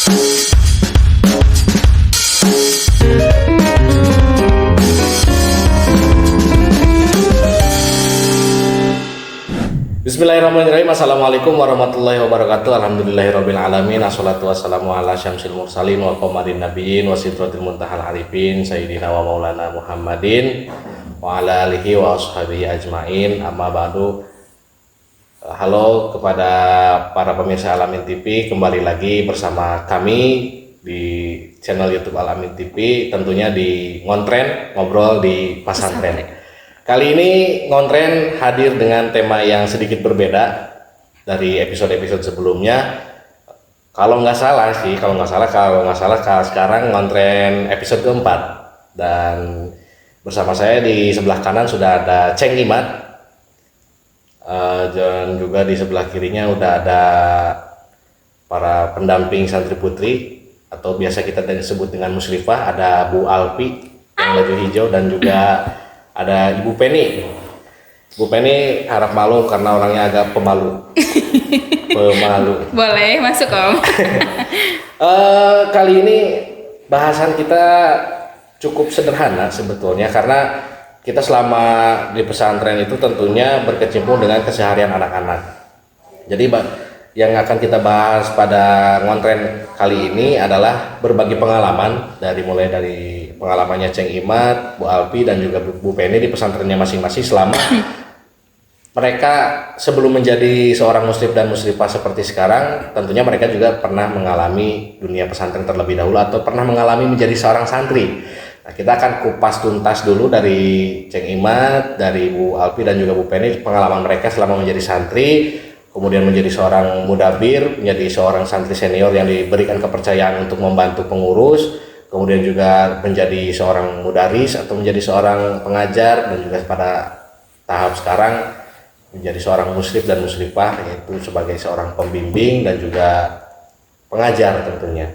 Bismillahirrahmanirrahim. Assalamualaikum warahmatullahi wabarakatuh. Alhamdulillahirabbil alamin. Assalatu wassalamu ala syamsil mursalin wa qamarin nabiyyin wa sidratil muntahal arifin sayyidina wa maulana Muhammadin wa ala alihi wa ashabihi ajmain. Amma ba'du. Halo kepada para pemirsa Al-Amin TV, kembali lagi bersama kami di channel YouTube Al-Amin TV, tentunya di Ngontren, ngobrol di pesantren. Kali ini Ngontren hadir dengan tema yang sedikit berbeda dari episode-episode sebelumnya. Kalau nggak salah sekarang Ngontren episode keempat, dan bersama saya di sebelah kanan sudah ada Ceng Imat, dan juga di sebelah kirinya udah ada para pendamping santri putri atau biasa kita sebut dengan musyrifah. Ada Bu Alpi yang baju hijau dan juga ada Ibu Penny. Ibu Penny harap malu karena orangnya agak pemalu. Boleh masuk Om. Kali ini bahasan kita cukup sederhana sebetulnya, karena kita selama di pesantren itu tentunya berkecimpung dengan keseharian anak-anak. Jadi yang akan kita bahas pada Ngontren kali ini adalah berbagi pengalaman, mulai dari pengalamannya Ceng Imat, Bu Alpi, dan juga Bu Penny di pesantrennya masing-masing selama mereka sebelum menjadi seorang muslim dan muslimah seperti sekarang. Tentunya mereka juga pernah mengalami dunia pesantren terlebih dahulu atau pernah mengalami menjadi seorang santri. Nah, kita akan kupas tuntas dulu dari Ceng Imat, dari Bu Alpi, dan juga Bu Penny, pengalaman mereka selama menjadi santri, kemudian menjadi seorang mudabir, menjadi seorang santri senior yang diberikan kepercayaan untuk membantu pengurus, kemudian juga menjadi seorang mudaris atau menjadi seorang pengajar, dan juga pada tahap sekarang menjadi seorang muslim dan muslimah, yaitu sebagai seorang pembimbing dan juga pengajar tentunya.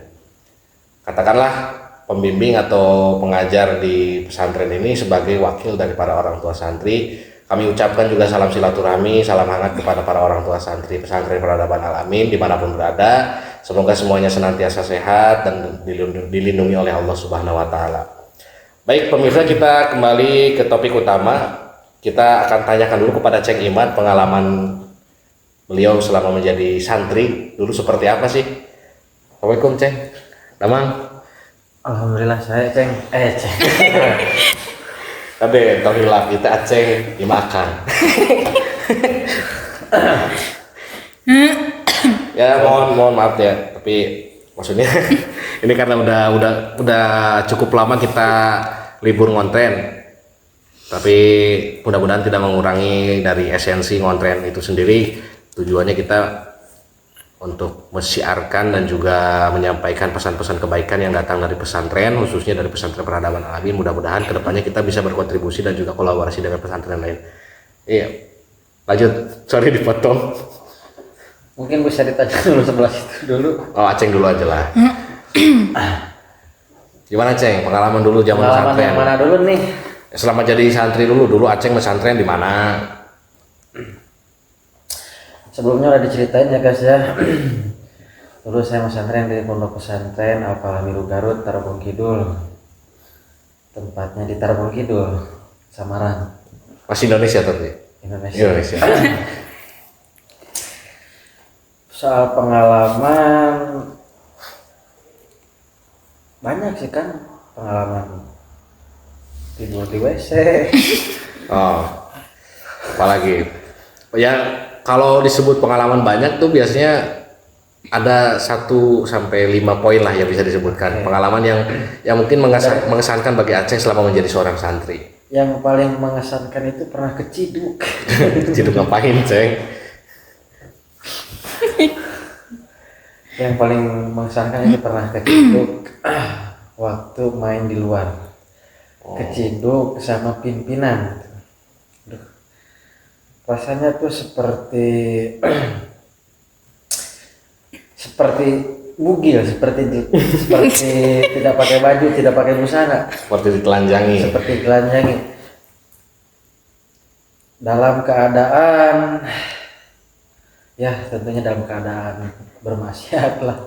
Katakanlah pembimbing atau pengajar di pesantren ini sebagai wakil dari para orang tua santri. Kami ucapkan juga salam silaturahmi, salam hangat kepada para orang tua santri pesantren Peradaban Al-Amin dimanapun berada. Semoga semuanya senantiasa sehat dan dilindungi oleh Allah Subhanahu wa Ta'ala. Baik pemirsa, kita kembali ke topik utama. Kita akan tanyakan dulu kepada Ceng Imat pengalaman beliau selama menjadi santri dulu seperti apa sih? Assalamualaikum Ceng. Damang. Alhamdulillah saya Ceng. Ceng. Kade tohilap kita Ceng dimakan. Ya mohon maaf ya, tapi maksudnya ini karena udah cukup lama kita libur ngontren, tapi mudah-mudahan tidak mengurangi dari esensi ngontren itu sendiri. Tujuannya kita untuk mensiarkan dan juga menyampaikan pesan-pesan kebaikan yang datang dari pesantren, khususnya dari pesantren Peradaban Al-Amin. Mudah-mudahan kedepannya kita bisa berkontribusi dan juga kolaborasi dengan pesantren lain. Iya, lanjut, sorry dipotong. Mungkin bisa ditanya dulu sebelah situ dulu. Oh, Aceng dulu aja lah. Gimana Ceng, pengalaman dulu zaman pesantren? Yang mana dulu nih? Selama jadi santri dulu Aceng pesantren di mana? Sebelumnya udah diceritain ya guys ya. Dulu saya pesantren di pondok pesantren Al-Falamiru Garut, Tarogong Kidul. Tempatnya di Tarogong Kidul, Samarang. Masih Indonesia tapi? Indonesia. Soal pengalaman banyak sih kan, pengalaman tidur di WC. Oh, apalagi? Ya kalau disebut pengalaman banyak tuh biasanya ada 1 sampai 5 poin lah yang bisa disebutkan. Pengalaman yang mungkin mengesankan bagi Aceh selama menjadi seorang santri. Yang paling mengesankan itu pernah keciduk. Keciduk ngapain Ceng? Yang paling mengesankan itu pernah keciduk waktu main di luar. Keciduk sama pimpinan. Rasanya tuh seperti bugil, seperti tidak pakai baju, tidak pakai busana, Seperti ditelanjangi. Dalam keadaan, ya tentunya dalam keadaan bermaksiat lah.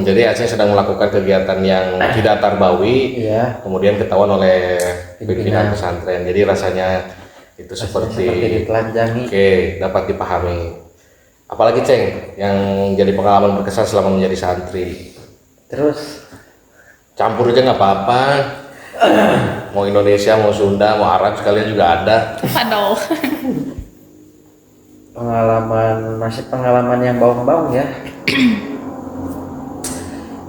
Jadi Aceh sedang melakukan kegiatan yang tidak tarbawi, Iya, kemudian ketahuan oleh pimpinan pimpinan. pesantren. Jadi rasanya itu seperti Seperti ditelanjangi. oke, dapat dipahami. Apalagi Ceng yang jadi pengalaman berkesan selama menjadi santri. Terus Campur aja nggak apa-apa. Mau Indonesia, mau Sunda, mau Arab sekalian juga ada. Padahal. pengalaman yang baung-baung ya.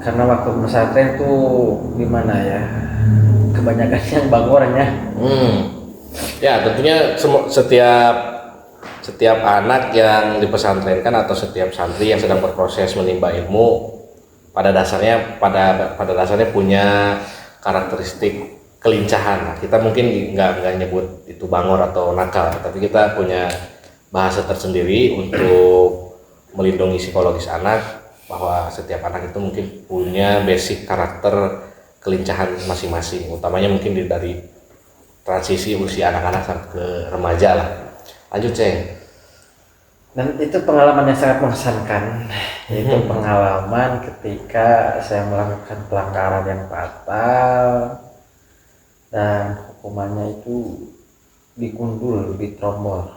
Karena waktu pesantren tuh gimana ya, kebanyakan yang bangor ya. Ya tentunya setiap anak yang dipesantrenkan atau setiap santri yang sedang berproses menimba ilmu pada dasarnya punya karakteristik kelincahan. Nah, kita mungkin nggak nyebut itu bangor atau nakal, tapi kita punya bahasa tersendiri untuk melindungi psikologis anak, bahwa setiap anak itu mungkin punya basic karakter kelincahan masing-masing, utamanya mungkin dari transisi usia anak-anak sampai ke remaja lah. Lanjut Ceng. Dan itu pengalaman yang sangat mengesankan, yaitu pengalaman ketika saya melakukan pelanggaran yang fatal dan hukumannya itu digundul, ditrombol.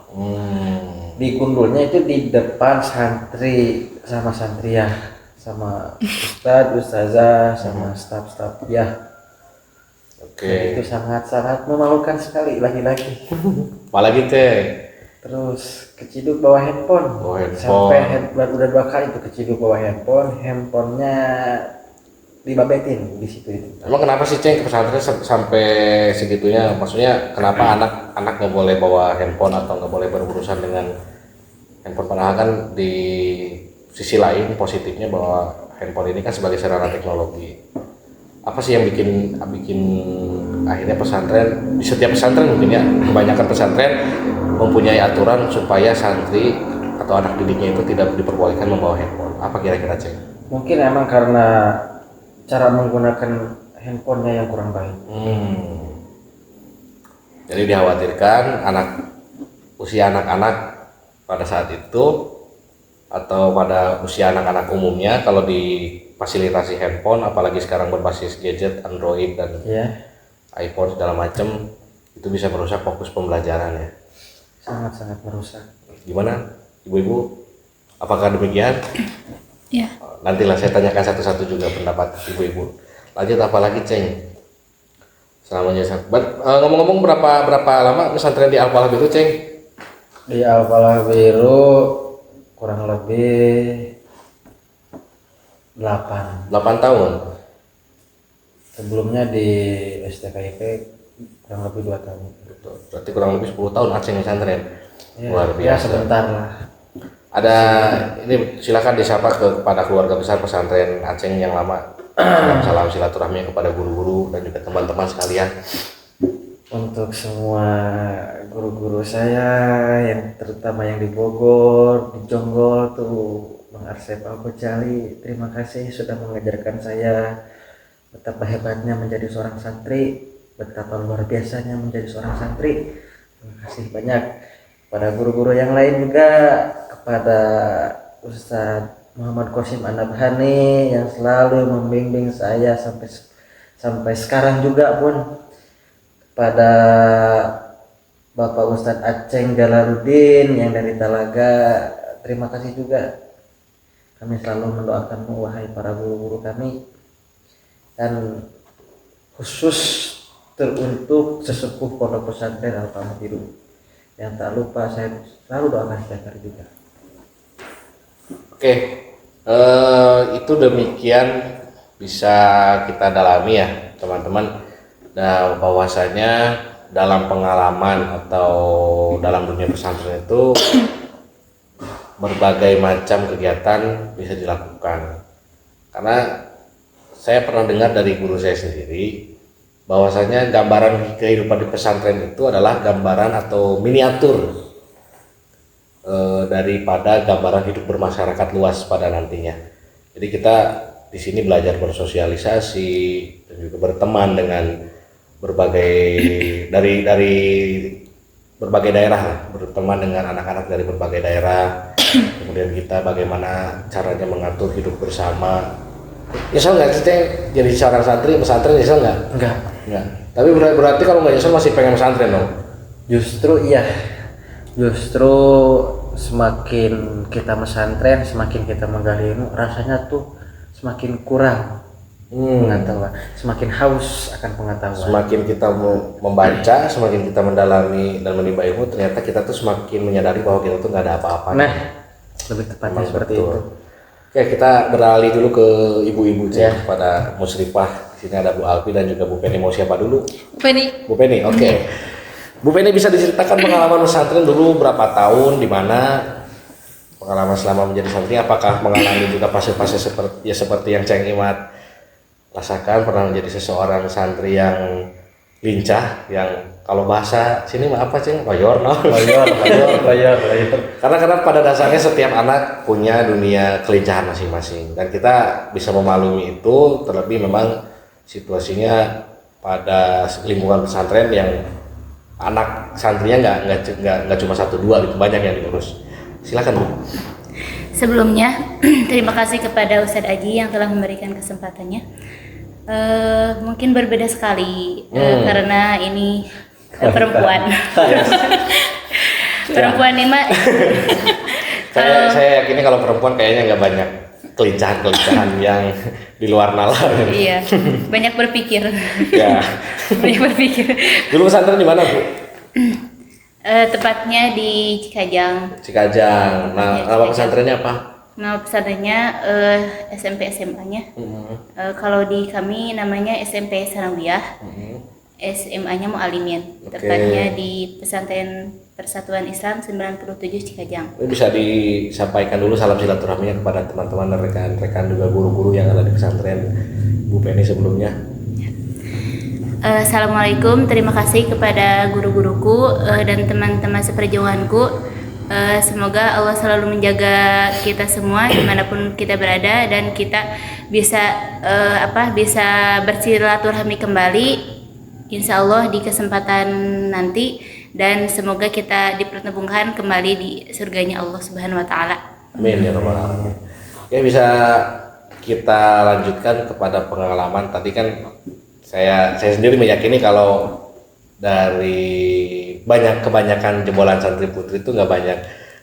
Digundulnya itu di depan santri sama santriah, sama ustadz, ustazah, sama staf-staf ya. Oke. Itu sangat-sangat memalukan sekali lagi-lagi. Apalagi Ceng. Terus keciduk bawa handphone. Bawa handphone. Sampai udah 2 kali itu keciduk bawa handphonenya dibabetin di situ itu. Emang kenapa sih Ceng ke pesantren sampai segitunya? Maksudnya kenapa anak nggak boleh bawa handphone atau nggak boleh berurusan dengan handphone? Padahal kan di sisi lain positifnya bahwa handphone ini kan sebagai sarana teknologi. Apa sih yang bikin akhirnya pesantren, di setiap pesantren mungkin ya, kebanyakan pesantren mempunyai aturan supaya santri atau anak didiknya itu tidak diperbolehkan membawa handphone. Apa kira-kira Ceng? Mungkin emang karena cara menggunakan handphonenya yang kurang baik. Jadi dikhawatirkan usia anak-anak pada saat itu atau pada usia anak-anak umumnya kalau difasilitasi handphone, apalagi sekarang berbasis gadget Android dan iPhone segala macam, itu bisa merusak fokus pembelajaran ya. Sangat-sangat merusak. Gimana ibu-ibu? Apakah demikian? Ya. Nantilah saya tanyakan satu-satu juga pendapat ibu-ibu. Lanjut, apa lagi Ceng? Selama jadi ngomong-ngomong berapa lama pesantren di Al-Falah itu Ceng? Di Al-Falah Biru kurang lebih 8 tahun. Sebelumnya di STKIP kurang lebih 2 tahun. Betul. Berarti kurang lebih 10 tahun Aceh pesantren. Ya, Luar ya biasa. sebentar lah. Ada ini silakan disapa kepada keluarga besar pesantren Aceh yang lama. Salam silaturahmi kepada guru-guru dan juga teman-teman sekalian. Untuk semua guru-guru saya yang terutama yang di Bogor, di Jonggol tuh Bang Arsep Al-Ghazali, terima kasih sudah mengajarkan saya betapa hebatnya menjadi seorang santri, betapa luar biasanya menjadi seorang santri. Terima kasih banyak pada guru-guru yang lain juga, kepada Ustadz Muhammad Qasim An-Nabhani yang selalu membimbing saya sampai sekarang juga pun, pada Bapak Ustadz Aceng Jalaluddin yang dari Talaga, terima kasih juga. Kami selalu mendoakanmu wahai para guru-guru kami, dan khusus teruntuk sesepuh pondok pesantren Al-Falah Biru yang tak lupa saya selalu doakan setiap hari juga. Oke, itu demikian bisa kita dalami ya teman-teman. Nah, bahwasanya dalam pengalaman atau dalam dunia pesantren itu berbagai macam kegiatan bisa dilakukan. Karena saya pernah dengar dari guru saya sendiri bahwasanya gambaran kehidupan di pesantren itu adalah gambaran atau miniatur daripada gambaran hidup bermasyarakat luas pada nantinya. Jadi kita di sini belajar bersosialisasi dan juga berteman dengan berbagai dari berbagai daerah lah, berteman dengan anak-anak dari berbagai daerah. Kemudian kita bagaimana caranya mengatur hidup bersama. Nyesel nggak sih Ceng jadi seorang santri pesantren, nyesel nggak? Enggak. Nggak. Tapi berarti kalau nggak nyesel masih pengen pesantren dong? Justru iya. Justru semakin kita pesantren, semakin kita menggali ilmu, rasanya tuh semakin kurang pengetahuan, semakin haus akan pengetahuan. Semakin kita membaca, semakin kita mendalami dan menimba ilmu, ternyata kita tuh semakin menyadari bahwa kita tuh nggak ada apa-apa. Nah, lebih tepatnya Memang seperti betul. itu. Oke, kita beralih dulu ke ibu-ibu Ya. pada musyrifah. Di sini ada Bu Alfi dan juga Bu Penny. Mau siapa dulu? Penny. Bu Penny, oke. Bu Penny bisa diceritakan pengalaman pesantren dulu berapa tahun, di mana pengalaman selama menjadi santri, apakah mengalami juga fase-fase seperti yang Ceng Imat rasakan, pernah menjadi seseorang santri yang lincah, yang kalau bahasa sini mah apa Ceng? Mayor, no? Bayar. Karena pada dasarnya setiap anak punya dunia kelincahan masing-masing dan kita bisa memaklumi itu, terlebih memang situasinya pada lingkungan pesantren yang anak santrinya nggak cuma 1-2 gitu, banyak yang diurus. Silakan Bu. Sebelumnya terima kasih kepada Ustadz Aji yang telah memberikan kesempatannya. Mungkin berbeda sekali karena ini perempuan. Perempuan ini mah Saya yakin kalau perempuan kayaknya nggak banyak kelincahan yang di luar nalar. iya, banyak berpikir. Ya. Banyak berpikir. Dulu pesantren di mana Bu? Tepatnya di Cikajang. Cikajang. Nah, Ya, nama Cikajang. pesantrennya apa? Nah, pesantrennya SMP SMA-nya. Kalau di kami namanya SMP Sanawiyah. SMA-nya Mu'alimin. Oke. Tepatnya di Pesantren Persatuan Islam 97 Cikajang. Ini bisa disampaikan dulu salam silaturahminya kepada teman-teman dan rekan-rekan juga guru-guru yang ada di pesantren Bu Penny sebelumnya. Assalamualaikum, terima kasih kepada guru-guruku dan teman-teman seperjuanganku. Semoga Allah selalu menjaga kita semua dimanapun kita berada dan kita bisa bisa bersilaturahmi kembali, insya Allah di kesempatan nanti, dan semoga kita dipertemukan kembali di surganya Allah Subhanahu Wa Taala. Amin ya rabbal alamin. Oke, bisa kita lanjutkan kepada pengalaman tadi kan saya sendiri meyakini kalau dari kebanyakan jebolan santri putri itu nggak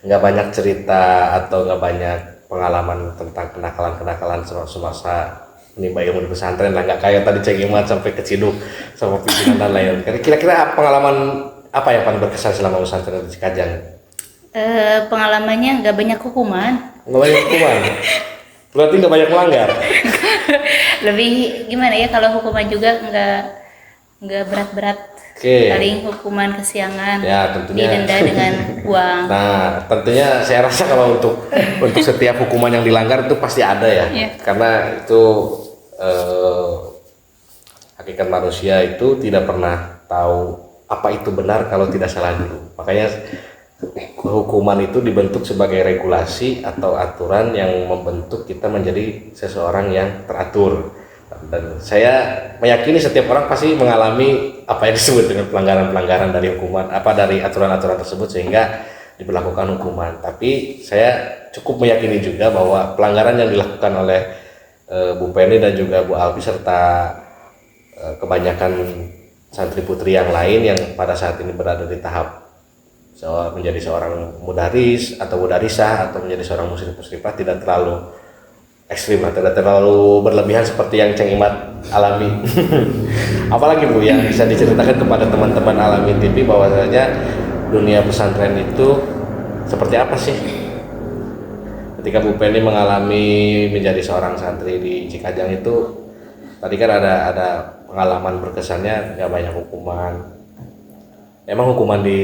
banyak cerita atau nggak banyak pengalaman tentang kenakalan semasa menimba ilmu di pesantren lah, nggak kayak tadi Ceng Imat sampai keciduk sama pimpinan dan lain. Kira-kira pengalaman apa yang paling berkesan selama pesantren di Cikajang? Pengalamannya nggak banyak hukuman, Nggak banyak hukuman, berarti nggak banyak melanggar. lebih gimana ya, kalau hukuman juga nggak berat-berat. Oke. Paling hukuman kesiangan, Ya, tentunya. didenda dengan uang. Nah, tentunya saya rasa kalau untuk setiap hukuman yang dilanggar itu pasti ada ya. Iya. Karena itu hakikat manusia itu tidak pernah tahu apa itu benar kalau tidak salah dulu. Makanya hukuman itu dibentuk sebagai regulasi atau aturan yang membentuk kita menjadi seseorang yang teratur. Dan saya meyakini setiap orang pasti mengalami apa yang disebut dengan pelanggaran-pelanggaran dari dari aturan-aturan tersebut sehingga diberlakukan hukuman. Tapi saya cukup meyakini juga bahwa pelanggaran yang dilakukan oleh Bu Penny dan juga Bu Alfi serta kebanyakan santri putri yang lain yang pada saat ini berada di tahap menjadi seorang mudaris atau mudarisah atau menjadi seorang musyrifah tidak terlalu ekstrim, tidak terlalu berlebihan seperti yang Ceng Imat alami. Apalagi Bu yang bisa diceritakan kepada teman-teman Alami TV bahwasanya dunia pesantren itu seperti apa sih? Ketika Bu Penny mengalami menjadi seorang santri di Cikajang itu, tadi kan ada pengalaman berkesannya nggak banyak hukuman. Emang hukuman di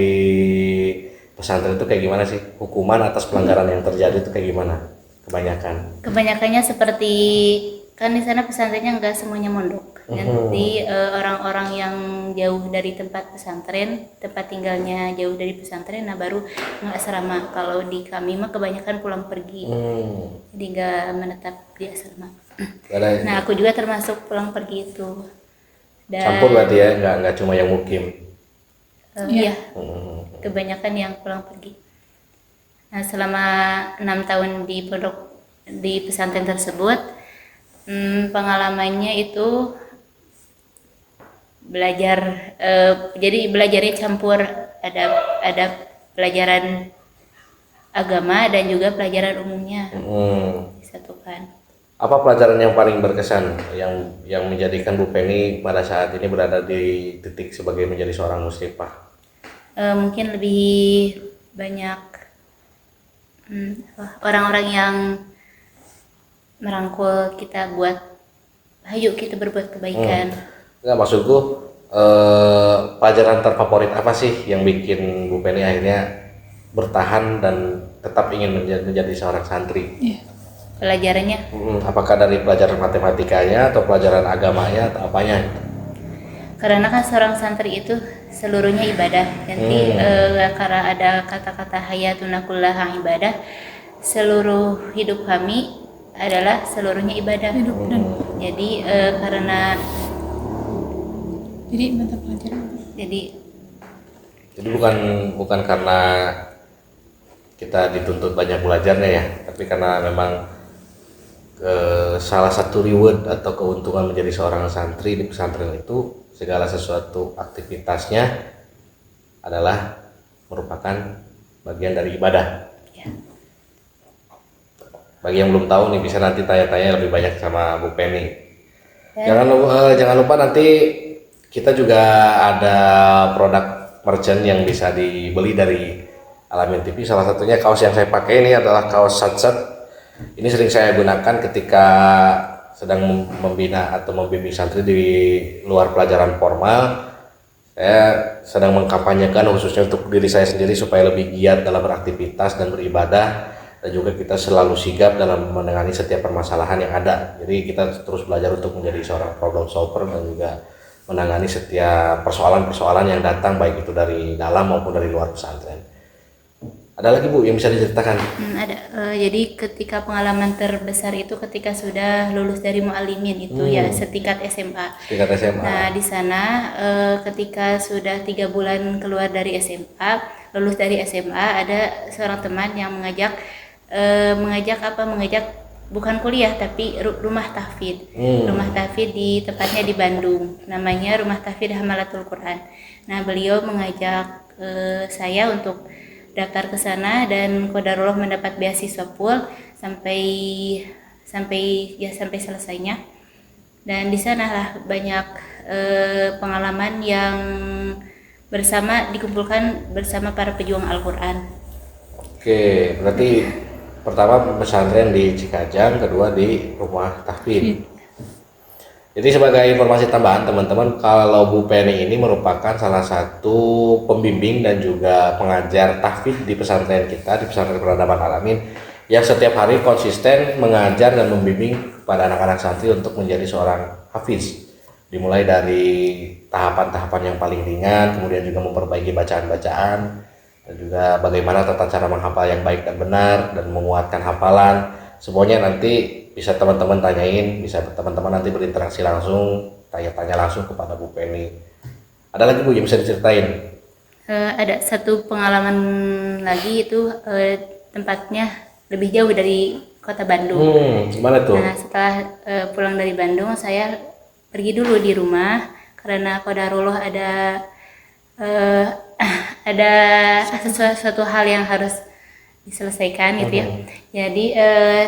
pesantren itu kayak gimana sih? Hukuman atas pelanggaran yang terjadi itu kayak gimana? Kebanyakannya seperti kan di sana pesantrennya nggak semuanya mondok. Nanti orang-orang yang jauh dari tempat pesantren, tempat tinggalnya jauh dari pesantren, nah baru nggak asrama. Kalau di kami mah kebanyakan pulang pergi, jadi nggak menetap di asrama. Nah aku juga termasuk pulang pergi itu. Dan campur berarti ya, nggak cuma yang mukim. Iya, kebanyakan yang pulang pergi. Nah, selama 6 tahun di pondok di pesantren tersebut, pengalamannya itu belajar, jadi belajarnya campur, ada pelajaran agama dan juga pelajaran umumnya disatukan. Apa pelajaran yang paling berkesan yang menjadikan Bu Penny pada saat ini berada di titik sebagai menjadi seorang muslimah? Mungkin lebih banyak orang-orang yang merangkul kita buat ayo kita berbuat kebaikan. Enggak, maksudku pelajaran terfavorit apa sih yang bikin Bu Penny akhirnya bertahan dan tetap ingin menjadi seorang santri? Pelajarannya Apakah dari pelajaran matematikanya atau pelajaran agamanya atau apanya? karena kan seorang santri itu seluruhnya ibadah. Nanti karena ada kata-kata hayatuna kullaha ibadah, seluruh hidup kami adalah seluruhnya ibadah. Jadi karena Jadi mata pelajaran apa? jadi bukan karena kita dituntut banyak belajarnya ya, tapi karena memang salah satu reward atau keuntungan menjadi seorang santri di pesantren itu segala sesuatu aktivitasnya adalah merupakan bagian dari ibadah. ya, Bagi yang belum tahu nih bisa nanti tanya-tanya lebih banyak sama Bu Penny. Ya. Jangan lupa nanti kita juga ada produk merchant yang bisa dibeli dari Alamin TV. Salah satunya kaos yang saya pakai ini adalah kaos Satsat. Ini sering saya gunakan ketika sedang membina atau membimbing santri di luar pelajaran formal. Saya sedang mengkampanyekan khususnya untuk diri saya sendiri supaya lebih giat dalam beraktivitas dan beribadah, dan juga kita selalu sigap dalam menangani setiap permasalahan yang ada. Jadi kita terus belajar untuk menjadi seorang problem solver dan juga menangani setiap persoalan-persoalan yang datang baik itu dari dalam maupun dari luar pesantren. Ada lagi Bu yang bisa diceritakan? ada. Jadi ketika pengalaman terbesar itu ketika sudah lulus dari muallimin itu ya setingkat SMA. Tingkat SMA. Nah di sana ketika sudah 3 bulan keluar dari SMA, lulus dari SMA, ada seorang teman yang mengajak bukan kuliah tapi rumah tahfidz. Rumah tahfidz di tepatnya di Bandung. Namanya Rumah Tahfidz Hamalatul Quran. Nah beliau mengajak saya untuk daftar ke sana dan qadarullah mendapat beasiswa full sampai selesainya. Dan di sanalah banyak pengalaman yang dikumpulkan bersama para pejuang Al-Qur'an. Oke, berarti pertama pesantren di Cikajang, kedua di Rumah Tahfidz. Jadi sebagai informasi tambahan teman-teman, kalau Bu Penny ini merupakan salah satu pembimbing dan juga pengajar tahfidz di pesantren kita, di pesantren Peradaban Alamin, yang setiap hari konsisten mengajar dan membimbing kepada anak-anak santri untuk menjadi seorang hafiz. Dimulai dari tahapan-tahapan yang paling ringan, kemudian juga memperbaiki bacaan-bacaan, dan juga bagaimana tata cara menghafal yang baik dan benar, dan menguatkan hafalan. Semuanya nanti bisa teman-teman tanyain, bisa teman-teman nanti berinteraksi langsung, tanya-tanya langsung kepada Bu Penny. Ada lagi Bu yang bisa diceritain? Ada satu pengalaman lagi itu tempatnya lebih jauh dari kota Bandung. Gimana tuh? Nah setelah pulang dari Bandung, saya pergi dulu di rumah karena qadarullah ada sesuatu hal yang harus diselesaikan gitu ya. Jadi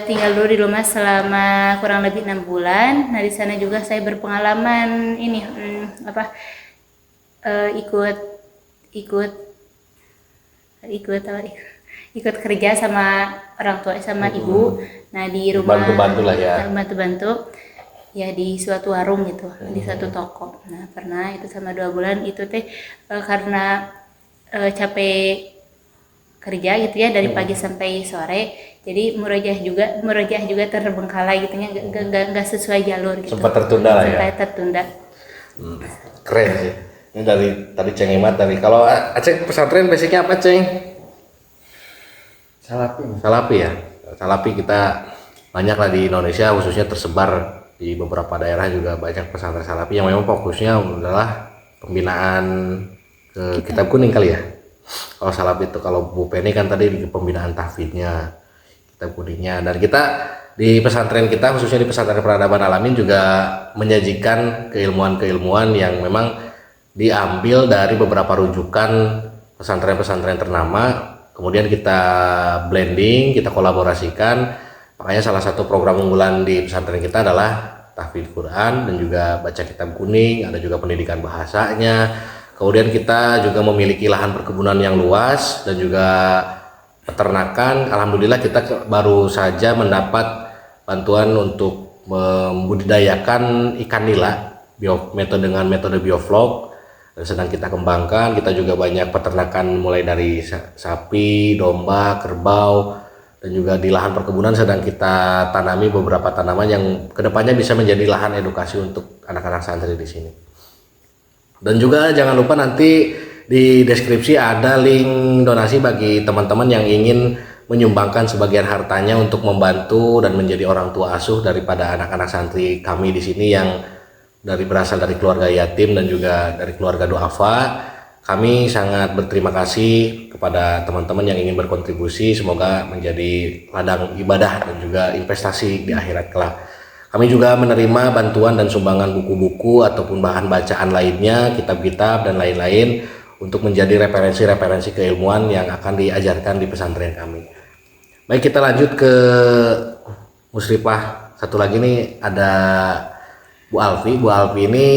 tinggal dulu di rumah selama kurang lebih 6 bulan. Nah di sana juga saya berpengalaman ini ikut kerja sama orang tua sama ibu. Nah di rumah Bantu-bantu lah ya. Bantu-bantu ya di suatu warung gitu, di satu toko. Nah pernah itu sama 2 bulan itu karena capek kerja gitu ya dari pagi sampai sore, jadi murajaah juga terbengkalai gitu ya, nggak sesuai jalur gitu. Sempat tertunda lah ya. Sampai tertunda. Keren sih. Ini dari tadi Ceng Imat dari, kalau Aceh pesantren basicnya apa Ceng? Salapi ya. Salapi kita banyak lah di Indonesia, khususnya tersebar di beberapa daerah juga banyak pesantren salafi yang memang fokusnya adalah pembinaan ke Kitab Kuning kali ya. Kalau salah itu, kalau Bu Penny kan tadi di pembinaan tahfidznya, Kitab Kuningnya. Dan kita di pesantren kita, khususnya di pesantren Peradaban Alamin, juga menyajikan keilmuan-keilmuan yang memang diambil dari beberapa rujukan pesantren-pesantren ternama. Kemudian kita blending, kita kolaborasikan. Makanya salah satu program unggulan di pesantren kita adalah tahfidz Quran dan juga baca Kitab Kuning, ada juga pendidikan bahasanya. Kemudian kita juga memiliki lahan perkebunan yang luas dan juga peternakan. Alhamdulillah kita baru saja mendapat bantuan untuk membudidayakan ikan nila dengan metode bioflok, dan sedang kita kembangkan. Kita juga banyak peternakan mulai dari sapi, domba, kerbau, dan juga di lahan perkebunan sedang kita tanami beberapa tanaman yang kedepannya bisa menjadi lahan edukasi untuk anak-anak santri di sini. Dan juga jangan lupa nanti di deskripsi ada link donasi bagi teman-teman yang ingin menyumbangkan sebagian hartanya untuk membantu dan menjadi orang tua asuh daripada anak-anak santri kami di sini yang berasal dari keluarga yatim dan juga dari keluarga duafa. Kami sangat berterima kasih kepada teman-teman yang ingin berkontribusi, semoga menjadi ladang ibadah dan juga investasi di akhirat kelak. Kami juga menerima bantuan dan sumbangan buku-buku ataupun bahan bacaan lainnya, kitab-kitab dan lain-lain untuk menjadi referensi-referensi keilmuan yang akan diajarkan di pesantren kami. Baik, kita lanjut ke musyrifah satu lagi nih, ada Bu Alfi. Bu Alfi ini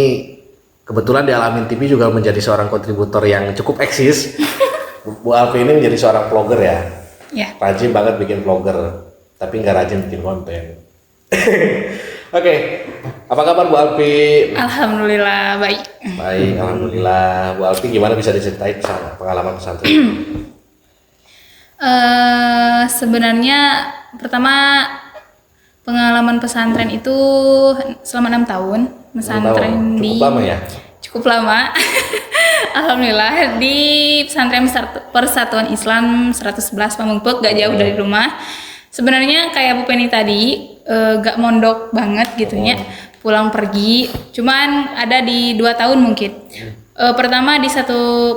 kebetulan di Alamin TV juga menjadi seorang kontributor yang cukup eksis. Bu Alfi ini menjadi seorang vlogger ya. Ya. Rajin banget bikin vlogger, tapi nggak rajin bikin konten. Oke, apa kabar Bu Alfi? Alhamdulillah baik. Baik, alhamdulillah. Bu Alfi gimana, bisa diceritain pengalaman pesantren? Sebenarnya pertama pengalaman pesantren itu selama 6 tahun. Pesantren Cukup di lama ya? Cukup lama. Alhamdulillah di pesantren Persatuan Islam 111 Pamengpeuk, gak jauh dari rumah. Sebenarnya kayak Bu Penny tadi, gak mondok banget gitunya, pulang pergi. Cuman ada di 2 tahun mungkin. Pertama di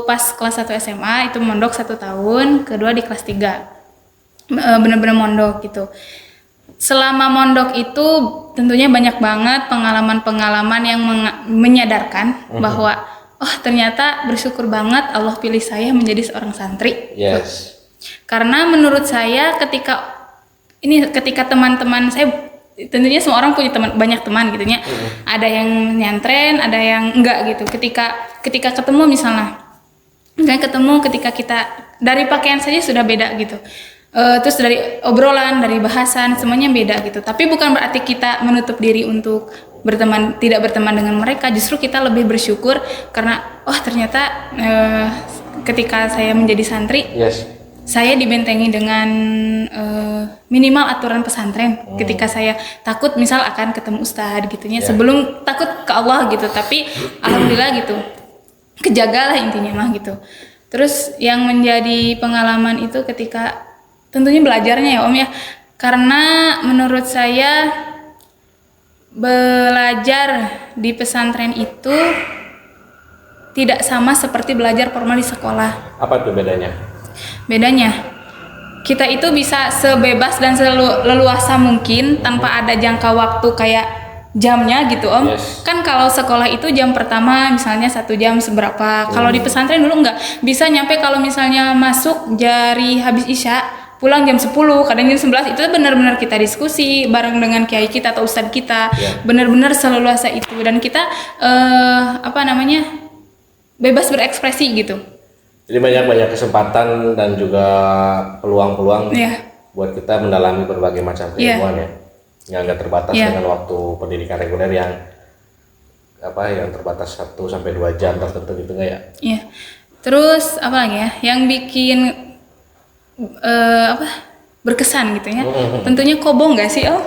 pas kelas 1 SMA itu mondok 1 tahun, kedua di kelas 3 bener-bener mondok gitu. Selama mondok itu tentunya banyak banget pengalaman-pengalaman yang menyadarkan bahwa oh ternyata bersyukur banget Allah pilih saya menjadi seorang santri. Yes. Karena menurut saya ketika teman-teman saya, tentunya semua orang punya banyak teman gitu ya. Ada yang nyantren, ada yang enggak gitu. Ketika ketemu misalnya, ketika kita dari pakaian saja sudah beda gitu. Terus dari obrolan, dari bahasan, semuanya beda gitu. Tapi bukan berarti kita menutup diri untuk tidak berteman dengan mereka. Justru kita lebih bersyukur karena oh ternyata ketika saya menjadi santri, saya dibentengi dengan minimal aturan pesantren. Ketika saya takut misal akan ketemu ustadz gitunya, sebelum takut ke Allah gitu. Tapi alhamdulillah gitu, kejagalah intinya mah gitu. Terus yang menjadi pengalaman itu ketika tentunya belajarnya ya Om ya, karena menurut saya belajar di pesantren itu tidak sama seperti belajar formal di sekolah. Apa itu bedanya? Bedanya, kita itu bisa sebebas dan leluasa mungkin tanpa ada jangka waktu kayak jamnya gitu Om. Kan kalau sekolah itu jam pertama misalnya 1 jam seberapa. Kalau di pesantren dulu nggak bisa nyampe, kalau misalnya masuk dari habis isya pulang jam 10, kadang jam 11, itu benar-benar kita diskusi bareng dengan kiai kita atau ustadz kita, benar-benar seleluasa itu, dan kita bebas berekspresi gitu. Jadi banyak kesempatan dan juga peluang-peluang buat kita mendalami berbagai macam keilmuan yang nggak terbatas dengan waktu pendidikan reguler yang terbatas 1 sampai 2 jam tertentu gitu nggak ya? Iya. Terus apa lagi ya yang bikin berkesan gitu ya? Tentunya kobong nggak sih Om?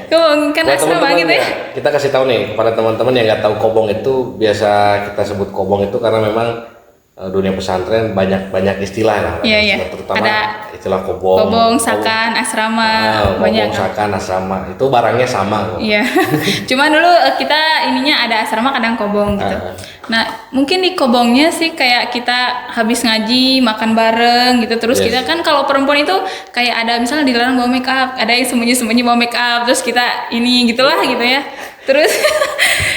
Kobong kan asrama gitu ya. Kita kasih tahu nih kepada teman-teman yang nggak tahu kobong itu, biasa kita sebut kobong itu karena memang dunia pesantren banyak istilah lah, Iya, iya. terutama Ada istilah kobong, Kobong, sakan, asrama, banyak. kobong, sakan, asrama itu barangnya sama kok. Iya. Cuma dulu kita ininya ada asrama kadang kobong gitu. Nah, mungkin di kobongnya sih kayak kita habis ngaji, makan bareng gitu. Terus Yes. kita kan kalau perempuan itu kayak ada misalnya dilarang bawa make up, ada yang sembunyi-sembunyi bawa make up, terus kita ini gitulah gitu ya. Terus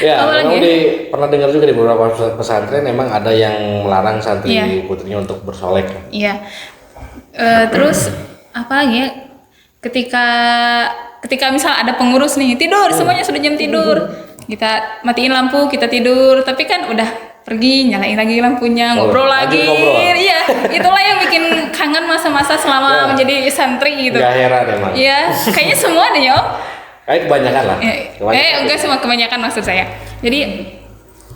Ya, apa memang lagi? pernah dengar juga di beberapa pesantren memang ada yang melarang santri Iya. putrinya untuk bersolek. Iya. Terus apa lagi ya? Ketika misal ada pengurus nih tidur, semuanya sudah jam tidur, kita matiin lampu, kita tidur, tapi kan udah pergi nyalain lagi lampunya, ngobrol lanjut lagi. ngobrol. Iya, itulah yang bikin kangen masa-masa selama Ya. menjadi santri gitu. Nggak heran emang. Iya, kayaknya semua deh ya. Om. Kayak kebanyakan lah. Enggak semua, kebanyakan maksud saya. Jadi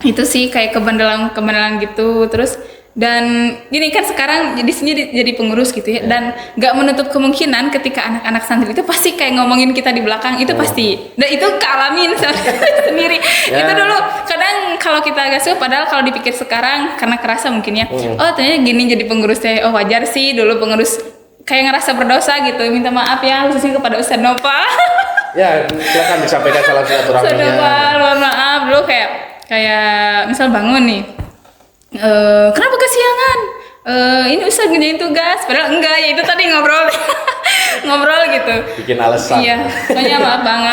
itu sih kayak kebandelan gitu. Terus dan gini kan sekarang di sini jadi pengurus gitu ya, dan nggak menutup kemungkinan ketika anak-anak santri itu pasti kayak ngomongin kita di belakang itu pasti, dan itu kealamin sendiri. Ya. Itu dulu kadang kalau kita agak suka, padahal kalau dipikir sekarang karena kerasa mungkin ya, oh ternyata gini jadi pengurusnya, oh wajar sih dulu pengurus kayak ngerasa berdosa gitu, minta maaf ya khususnya kepada Ustadz Nova. Ya, silakan disampaikan salam Ustadz silaturahminya. Nova, mohon maaf dulu kayak misal bangun nih. Kenapa kesiangan? Ini Ustadz ngerjain tugas, padahal enggak ya, itu tadi ngobrol ngobrol gitu. Bikin alasan. Iya, pokoknya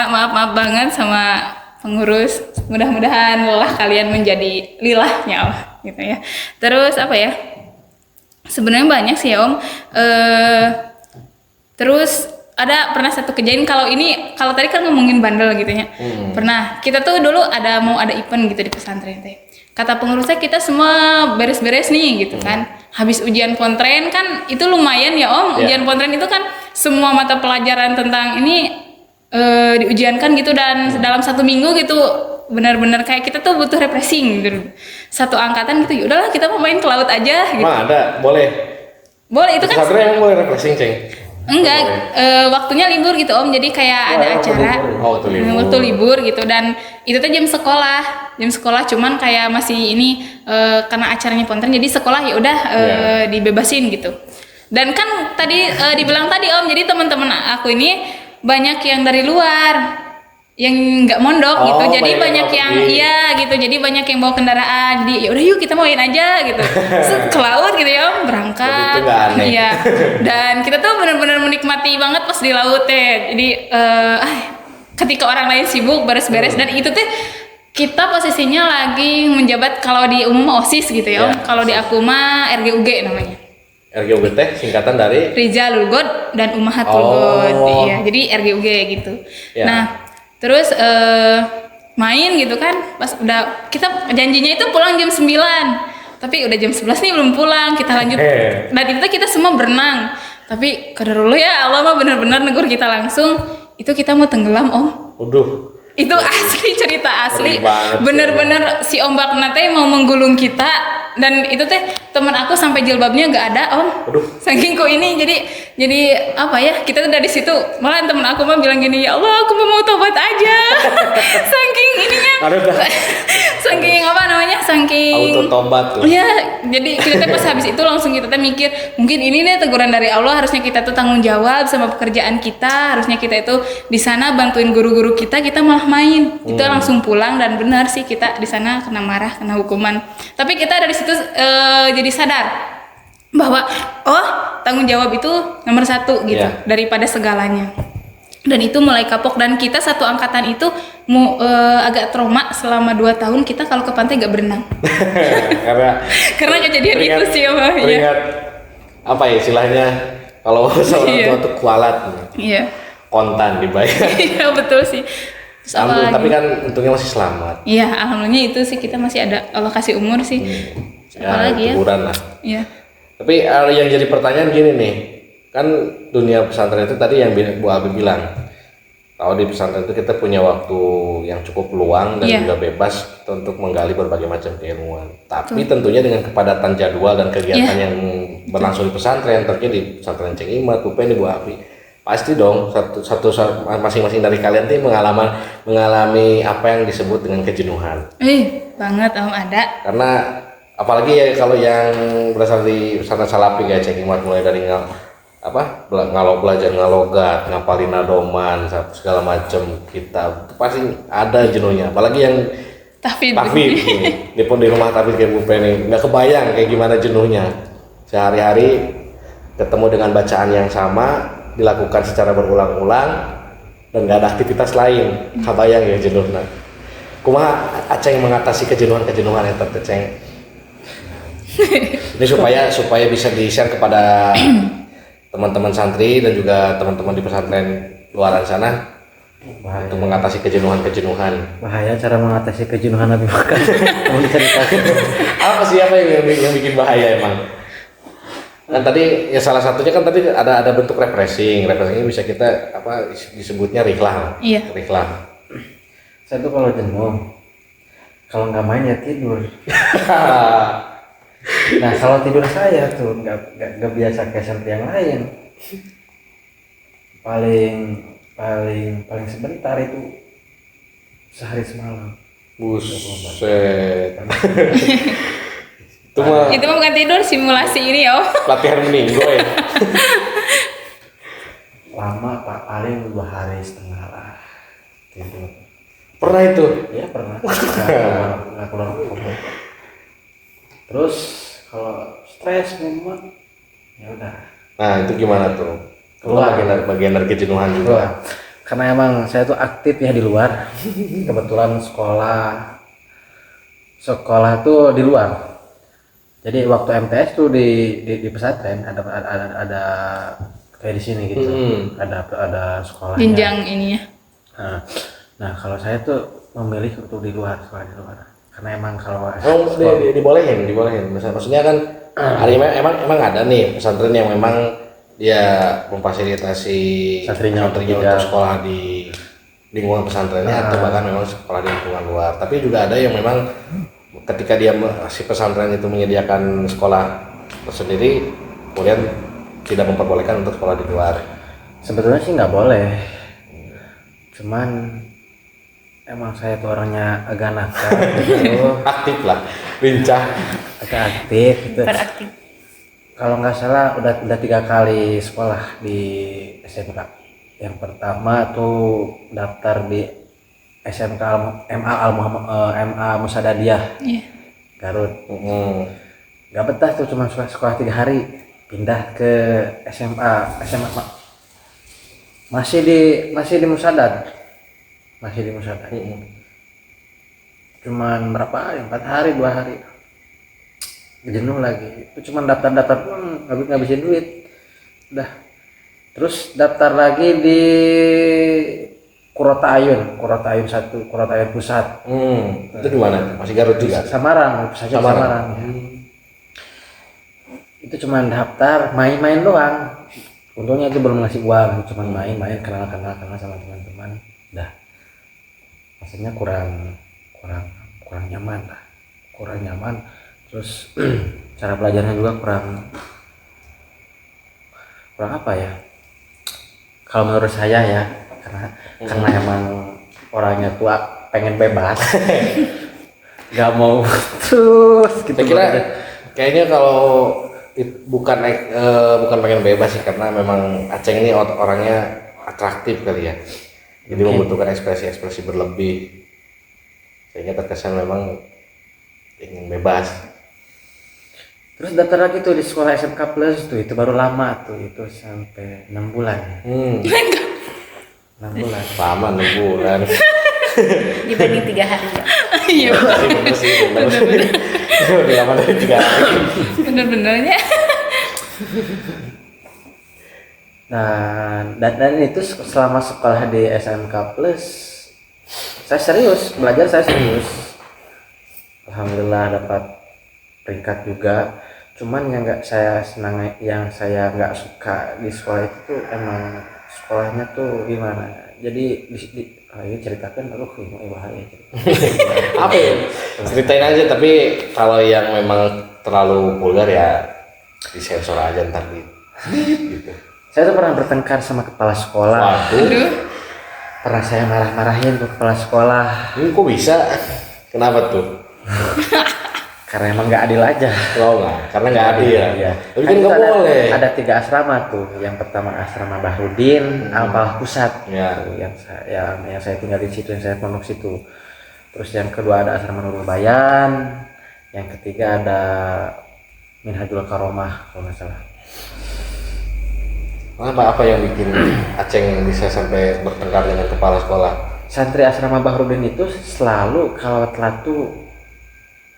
maaf banget sama pengurus. Mudah-mudahan lelah kalian menjadi lilahnya Allah gitu ya. Terus apa ya? Sebenarnya banyak sih ya Om. Terus pernah satu kejadian, kalau tadi kan ngomongin bandel gitu ya. Pernah kita tuh dulu mau ada event gitu di pesantren teh. Kata pengurusnya kita semua beres-beres nih gitu kan. Habis ujian pontren kan itu lumayan ya Om. Yeah. Ujian pontren itu kan semua mata pelajaran tentang ini diujiankan gitu, dan dalam 1 minggu gitu benar-benar kayak kita tuh butuh refreshing gitu. Satu angkatan gitu, yaudahlah kita mau main ke laut aja gitu. Emang ada, boleh. Boleh itu kan Pesantren emang boleh refreshing, Ceng? enggak, waktunya libur gitu Om, jadi kayak ada acara waktu libur. waktu libur gitu, dan itu tuh jam sekolah cuman kayak masih ini karena acaranya pontren jadi sekolah ya udah dibebasin gitu. Dan kan tadi dibilang tadi Om, jadi teman-teman aku ini banyak yang dari luar yang nggak mondok gitu, jadi banyak yang iya gitu, jadi banyak yang bawa kendaraan, jadi ya udah yuk kita main aja gitu. Ke laut gitu ya Om, berangkat. Tapi itu nggak aneh. Iya, dan kita tuh benar-benar menikmati banget pas di laut teh. Jadi ketika orang lain sibuk beres-beres, dan itu teh kita posisinya lagi menjabat, kalau di umum OSIS gitu ya Om. Kalau di aku mah RGUG namanya. RGUG teh singkatan dari Rizalul God dan Ummahatul God. Iya, jadi RGUG gitu. Ya. Nah, terus main gitu kan, pas udah kita janjinya itu pulang jam 9, tapi udah jam 11 nih belum pulang, kita lanjut. Dan itu kita semua berenang, tapi kadarullah ya Allah mah benar-benar negur kita langsung, itu kita mau tenggelam Om. Waduh. Itu asli, cerita asli, Ngeri banget, bener-bener si ombak nate mau menggulung kita, dan itu teh teman aku sampai jilbabnya nggak ada Om. Aduh. Saking kok ini, jadi apa ya, kita tuh dari situ, malah temen aku mah bilang gini, ya Allah aku mau tobat aja. Saking ininya, saking apa namanya, saking Auto tobat tuh. Iya, jadi kita teh pas habis itu langsung kita teh mikir, mungkin ini deh teguran dari Allah, harusnya kita tuh tanggung jawab sama pekerjaan kita, harusnya kita itu di sana bantuin guru-guru kita malah main. Itu langsung pulang, dan benar sih kita di sana kena marah, kena hukuman. Tapi kita dari situ jadi sadar bahwa tanggung jawab itu nomor 1 gitu, Iya. daripada segalanya. Dan itu mulai kapok, dan kita satu angkatan itu agak trauma selama 2 tahun kita kalau ke pantai gak berenang. Karena kejadian itu sih ya. Teringat apa ya istilahnya, kalau seorang tua tuh kualat, Iya. kontan dibayar. Iya betul sih. Terus apa lagi? Tapi kan untungnya masih selamat. Iya, alhamdulillah itu sih, kita masih ada, Allah kasih umur sih. Apa lagi ya? Hiburan lah. Iya. Tapi yang jadi pertanyaan gini nih, kan dunia pesantren itu tadi yang Bu Abi bilang, kalau di pesantren itu kita punya waktu yang cukup luang dan juga bebas untuk menggali berbagai macam keilmuan. Tapi tentunya dengan kepadatan jadwal dan kegiatan yang berlangsung di pesantren, terjadi di pesantren Ceng Imat, Bu Penny, Bu Abi, pasti dong satu masing-masing dari kalian tuh mengalami apa yang disebut dengan kejenuhan. Banget Om, ada. Karena apalagi ya kalau yang berasal di pesantren Salafi kayak Cek Imat, mulai dari belajar ngalogat, ngapalin nadoman, segala macam kitab, itu pasti ada jenuhnya. Apalagi yang tahfidz. Dia pun di rumah tahfidz kayak Bu Penny, nggak kebayang kayak gimana jenuhnya. Sehari-hari ketemu dengan bacaan yang sama, dilakukan secara berulang-ulang, dan nggak ada aktivitas lain. Kebayang ya jenuhnya. Kumaha Aceng mengatasi kejenuhan yang terkeceng. Ini supaya bisa di-share kepada teman-teman santri dan juga teman-teman di pesantren luaran sana untuk mengatasi kejenuhan. Bahaya cara mengatasi kejenuhan Nabi Bakar. Mau diceritakan? Apa yang bikin bahaya emang? Kan tadi ya salah satunya kan tadi ada bentuk refreshing ini bisa kita disebutnya riklah. Iya. Riklah. Saya tuh kalau jenuh, kalau nggak main ya tidur. Nah kalau tidur saya tuh nggak biasa kayak santri yang lain. Paling sebentar itu sehari semalam. Buset. Itu mah Bukan tidur, simulasi ini ya. latihan meninggo ya. Lama Pak, paling 2 hari setengah lah tidur. Pernah itu? Ya pernah. Nggak keluar rumah. Terus kalau stres memang ya udah. Nah itu gimana tuh? Keluar. Bagian dari kejenuhan juga. Keluar. Karena emang saya tuh aktif ya di luar. Kebetulan sekolah tuh di luar. Jadi waktu MTS tuh di pesantren ada kayak di sini gitu. Ada sekolahnya. Jenjang ininya. Nah kalau saya tuh memilih untuk di luar, sekolah di luar. Karena emang kalau dibolehin. Maksudnya kan emang ada nih pesantren yang memang dia memfasilitasi santrinya untuk sekolah di lingkungan pesantrennya atau bahkan memang sekolah di lingkungan luar. Tapi juga ada yang memang ketika si pesantren itu menyediakan sekolah tersendiri, kemudian tidak memperbolehkan untuk sekolah di luar. Sebetulnya sih nggak boleh, cuman emang saya tuh orangnya agak nakal gitu. Aktif lah, lincah, agak aktif gitu. Beraktif. Kalau nggak salah udah 3 kali sekolah di SMK. Yang pertama tuh daftar di SMK MA Musadadiyah, Garut. Nggak betah tuh, cuma sekolah 3 hari, pindah ke SMA masih di Musadad. Cuman berapa hari? 4 hari, 2 hari. Jenuh lagi. Itu cuman daftar ngabisin duit. Udah. Terus daftar lagi di Kurota Ayun 1, Kurota Ayun Pusat. Itu di mana? Masih Garut juga? Samaran. Itu cuman daftar, main-main doang. Untungnya itu belum ngasih uang, cuman main-main, kenal sama teman-teman. Dah. Maksudnya kurang nyaman lah. Terus cara belajarnya juga kurang apa ya? Kalau menurut saya ya, karena emang orangnya tua, pengen bebas. Gak mau terus gitu. Saya kira kayaknya kalau bukan pengen bebas sih, karena memang Aceng ini orangnya atraktif kali ya. Jadi membutuhkan ekspresi berlebih, sehingga terkesan memang ingin bebas. Terus daftar lagi tuh di sekolah SMK Plus tuh, itu baru lama tuh, itu sampai 6 bulan. 6 bulan. Lama 6 bulan. Dibanding 3 hari. Iya. Lebih lama dari 3 hari. Bener-benernya. Dan itu selama sekolah di SMK Plus, saya serius, alhamdulillah dapat peringkat juga. Cuman yang saya nggak suka di sekolah itu tuh emang sekolahnya tuh gimana. Jadi ini ceritakan, ini bahaya. Apa ya? Ceritain aja, tapi kalau yang memang terlalu vulgar ya disensor aja ntar gitu. Saya tuh pernah bertengkar sama kepala sekolah. Waduh. Pernah saya marah-marahin ke kepala sekolah. Kok bisa? Kenapa tuh? karena emang nggak adil aja. Oh nggak, karena nggak adil ya. Iya. Tapi kan nggak itu boleh. Ada 3 asrama tuh. Yang pertama asrama Bahrudin, Al-Falah Pusat. Ya. Tuh, yang saya tinggal di situ, yang saya pondok situ. Terus yang kedua ada asrama Nurul Bayan. Yang ketiga ada Minhajul Karomah kalau nggak salah. Apa yang bikin Aceng bisa sampai bertengkar dengan kepala sekolah? Santri asrama Bahrudin itu selalu kalau telat tuh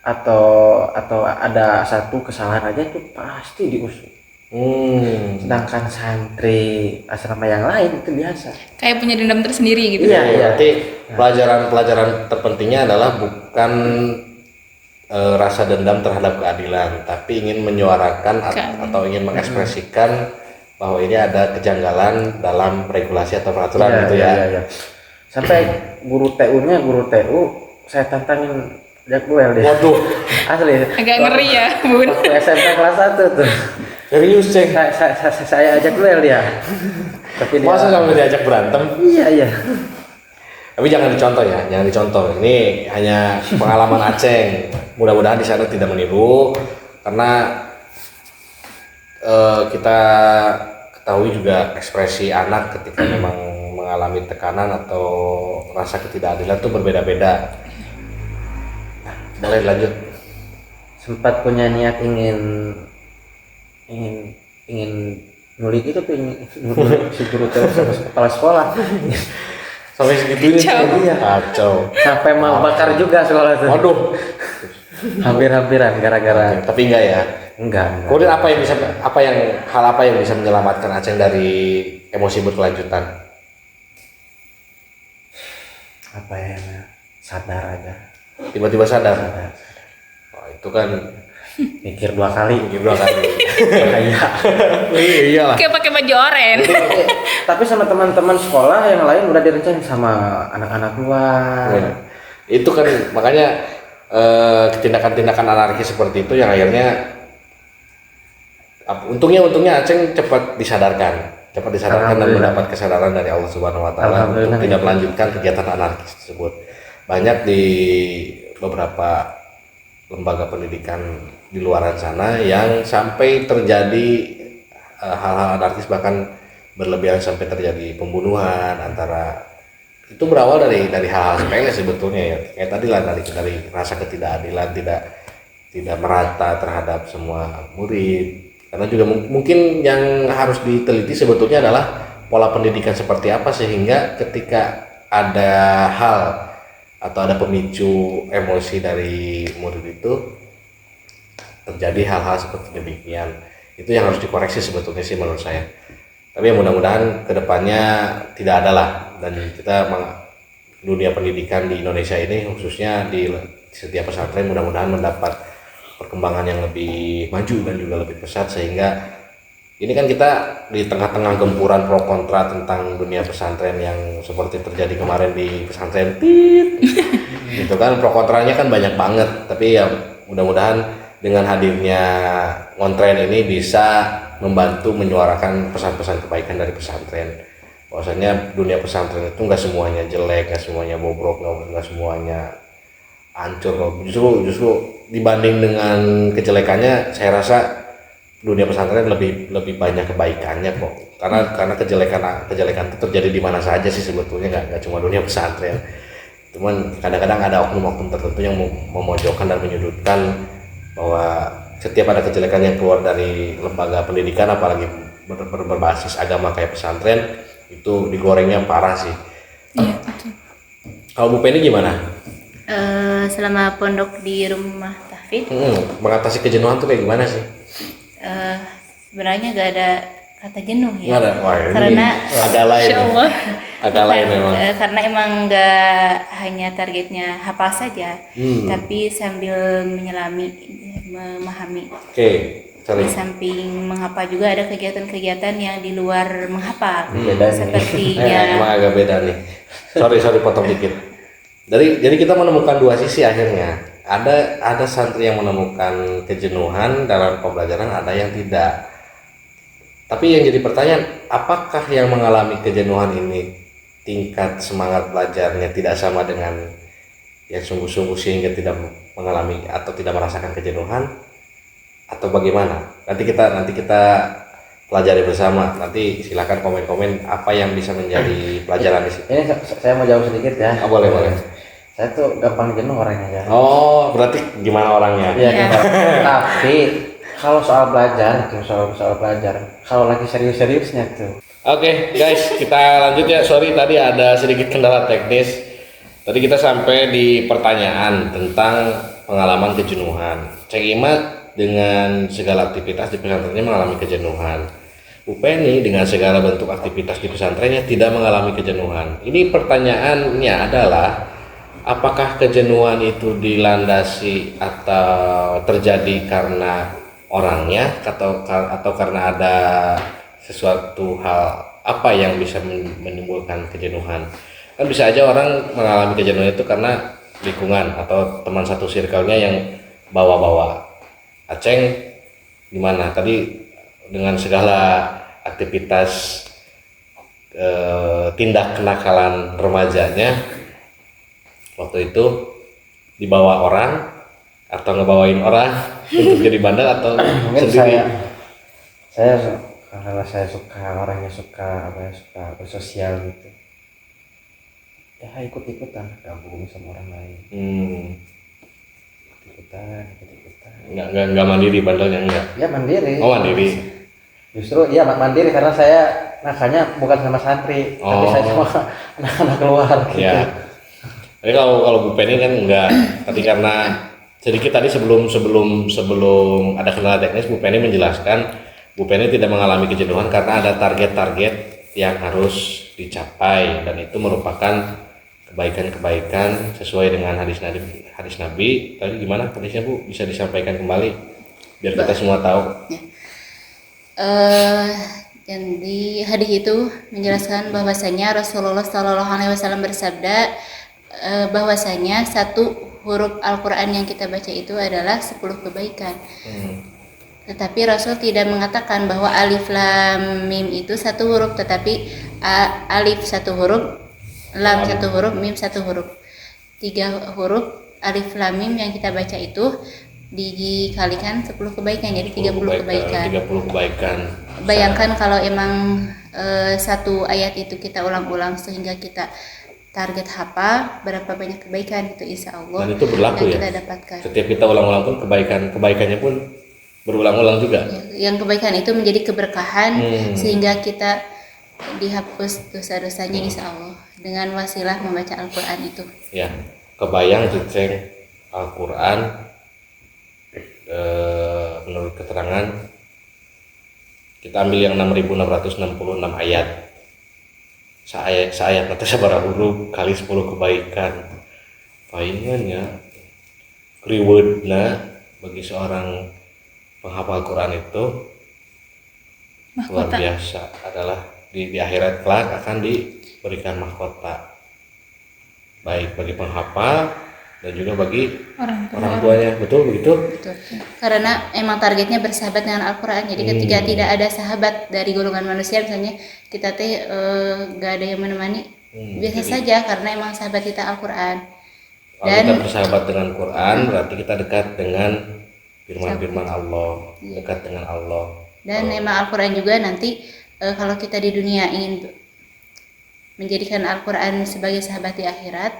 atau ada satu kesalahan aja tuh pasti diusut. Sedangkan santri asrama yang lain itu biasa. Kayak punya dendam tersendiri gitu. Iya. Berarti pelajaran terpentingnya adalah bukan rasa dendam terhadap keadilan, tapi ingin menyuarakan atau ingin mengekspresikan bahwa ini ada kejanggalan dalam regulasi atau peraturan gitu ya. Iya. Sampai guru TU saya tantangin jak duel dia. Waduh, Asli. Agak ngeri ya, Bun. Waktu SMP kelas 1 tuh. serius Ceng? Saya ajak duel dia. Tapi dia Masa sampai diajak berantem? Iya. Tapi jangan dicontoh ya, jangan dicontoh. Ini hanya pengalaman Aceng. Mudah-mudahan di sana tidak meniru, karena kita ketahui juga ekspresi anak ketika memang mengalami tekanan atau rasa ketidakadilan itu berbeda-beda. Nah, boleh lanjut. Sempat punya niat ingin nyulik itu tuh, nyulik si guru TU sama kepala sekolah. Sampai segitunya Kacau. Iya. Kacau. Sampai mau bakar juga sekolah tuh. Waduh. Hampir-hampiran gara-gara Tapi enggak ya. enggak. Kemudian hal apa yang bisa menyelamatkan Aceng dari emosi berkelanjutan? Apa ya? Sadar aja. Tiba-tiba sadar. Wah, itu kan Mikir 2 kali. mungkin dua kali. Iya. Iya lah. Kayak pakai baju oren. Tapi sama teman-teman sekolah yang lain udah direncanain sama anak-anak luar. Itu kan makanya tindakan-tindakan anarkis seperti itu yang akhirnya untungnya Aceng cepat disadarkan dan mendapat kesadaran dari Allah Subhanahu Wa Taala untuk tidak melanjutkan kegiatan anarkis tersebut. Banyak di beberapa lembaga pendidikan di luaran sana yang sampai terjadi hal-hal anarkis, bahkan berlebihan sampai terjadi pembunuhan antara. Itu berawal dari hal-hal sepele sebetulnya ya, kayak tadi lah dari rasa ketidakadilan, tidak merata terhadap semua murid. Karena juga mungkin yang harus diteliti sebetulnya adalah pola pendidikan seperti apa, sehingga ketika ada hal atau ada pemicu emosi dari murid itu terjadi hal-hal seperti demikian. Itu yang harus dikoreksi sebetulnya sih menurut saya. Tapi ya mudah-mudahan kedepannya tidak ada lah, dan kita dunia pendidikan di Indonesia ini khususnya di setiap pesantren mudah-mudahan mendapat perkembangan yang lebih maju dan juga lebih pesat, sehingga ini kan kita di tengah-tengah gempuran pro kontra tentang dunia pesantren yang seperti terjadi kemarin di pesantren gitu kan, pro kontranya kan banyak banget. Tapi ya mudah-mudahan dengan hadirnya ngontren ini bisa membantu menyuarakan pesan-pesan kebaikan dari pesantren. Bahwasanya dunia pesantren itu nggak semuanya jelek, nggak semuanya bobrok, nggak semuanya hancur. Justru dibanding dengan kejelekannya, saya rasa dunia pesantren lebih banyak kebaikannya kok. Karena kejelekan itu terjadi di mana saja sih sebetulnya, nggak cuma dunia pesantren. Cuman kadang-kadang ada oknum-oknum tertentu yang memojokkan dan menyudutkan bahwa setiap ada kejelekan yang keluar dari lembaga pendidikan, apalagi berbasis agama kayak pesantren, itu digorengnya parah sih. Iya, betul. Kalau Bu Penny gimana? Selama pondok di rumah tahfidz, Mengatasi kejenuhan tuh kayak gimana sih? sebenarnya gak ada kata jenuh ya. Nggak ada. Wah, ini Karena agak lain. Insya Allah. Agak lain memang. Karena emang gak hanya targetnya hafal saja, tapi sambil memahami. Oke, sorry. Di samping menghafal juga ada kegiatan-kegiatan yang di luar menghafal, Beda nih. sepertinya Emang agak beda nih. Sorry potong dikit. Jadi kita menemukan dua sisi akhirnya. Ada santri yang menemukan kejenuhan dalam pembelajaran, ada yang tidak. Tapi yang jadi pertanyaan, apakah yang mengalami kejenuhan ini tingkat semangat belajarnya tidak sama dengan yang sungguh-sungguh sehingga tidak mengalami atau tidak merasakan kejenuhan, atau bagaimana? Nanti kita pelajari bersama. Nanti silakan komen-komen apa yang bisa menjadi pelajaran di situ. Ini saya mau jawab sedikit ya. Oh, boleh. Saya tuh gampang jenuh orangnya ya. Oh, berarti gimana orangnya? Iya, tapi kalau soal belajar, soal belajar, kalau lagi serius-seriusnya tuh. Oke, guys, kita lanjut ya. Sorry tadi ada sedikit kendala teknis. Tadi kita sampai di pertanyaan tentang pengalaman kejenuhan. Ceng Imat dengan segala aktivitas di pesantrennya mengalami kejenuhan. Bu Penny dengan segala bentuk aktivitas di pesantrennya tidak mengalami kejenuhan. Ini pertanyaannya adalah, apakah kejenuhan itu dilandasi atau terjadi karena orangnya atau karena ada sesuatu hal apa yang bisa menimbulkan kejenuhan? Kan bisa aja orang mengalami kejenuhan itu karena lingkungan atau teman satu circle-nya yang bawa-bawa. Aceng gimana tadi dengan segala aktivitas tindak kenakalan remajanya waktu itu dibawa orang atau ngebawain orang untuk jadi bandel atau Mungkin sendiri? saya suka orangnya suka bersosial gitu. Ya ikut-ikutan gabung sama orang lain. Ikut-ikutan. Nggak mandiri bandelnya enggak? Ya mandiri. Oh, mandiri. Justru iya mandiri karena saya nakalnya bukan sama santri, tapi saya sama anak-anak luar gitu. Ya. Tapi kalau Bu Penny kan enggak. Tapi karena sedikit tadi sebelum ada kendala teknis, Bu Penny menjelaskan Bu Penny tidak mengalami kejenuhan karena ada target-target yang harus dicapai, dan itu merupakan kebaikan-kebaikan sesuai dengan hadis Nabi. Tadi gimana hadisnya Bu? Bisa disampaikan kembali biar kita semua tahu. Jadi hadis itu menjelaskan bahwasanya Rasulullah SAW bersabda bahwasanya satu huruf Al-Quran yang kita baca itu adalah 10 kebaikan. Tetapi Rasul tidak mengatakan bahwa alif lam mim itu satu huruf, tetapi alif satu huruf, lam satu huruf, mim satu huruf. 3 huruf alif lam mim yang kita baca itu dikalikan 10 kebaikan, jadi 30 kebaikan. 30 kebaikan. Bayangkan kalau emang satu ayat itu kita ulang-ulang sehingga kita target hafal, berapa banyak kebaikan itu insya Allah. Dan itu berlaku ya. Kita dapatkan. Setiap kita ulang-ulang pun kebaikannya pun berulang-ulang juga. Yang kebaikan itu menjadi keberkahan sehingga kita dihapus dosa-dosanya insya Allah dengan wasilah membaca Al-Quran itu. Ya, kebayang ceng Al-Quran menurut keterangan kita ambil yang 6.666 ayat. Seayat nanti sabaraha huruf kali 10 kebaikan. Palingannya rewardnya bagi seorang penghafal Quran itu luar biasa, adalah di akhirat kelak akan diberikan mahkota baik bagi penghafal dan juga bagi orang tuanya. Betul begitu? Betul. Karena emang targetnya bersahabat dengan Al-Quran. Jadi ketika tidak ada sahabat dari golongan manusia, misalnya kita gak ada yang menemani, biasa saja karena emang sahabat kita Al-Quran. Kalau kita bersahabat dengan Quran, berarti kita dekat dengan firman-firman Allah, dekat dengan Allah. Dan emang Al-Quran juga nanti kalau kita di dunia ingin menjadikan Al-Quran sebagai sahabat di akhirat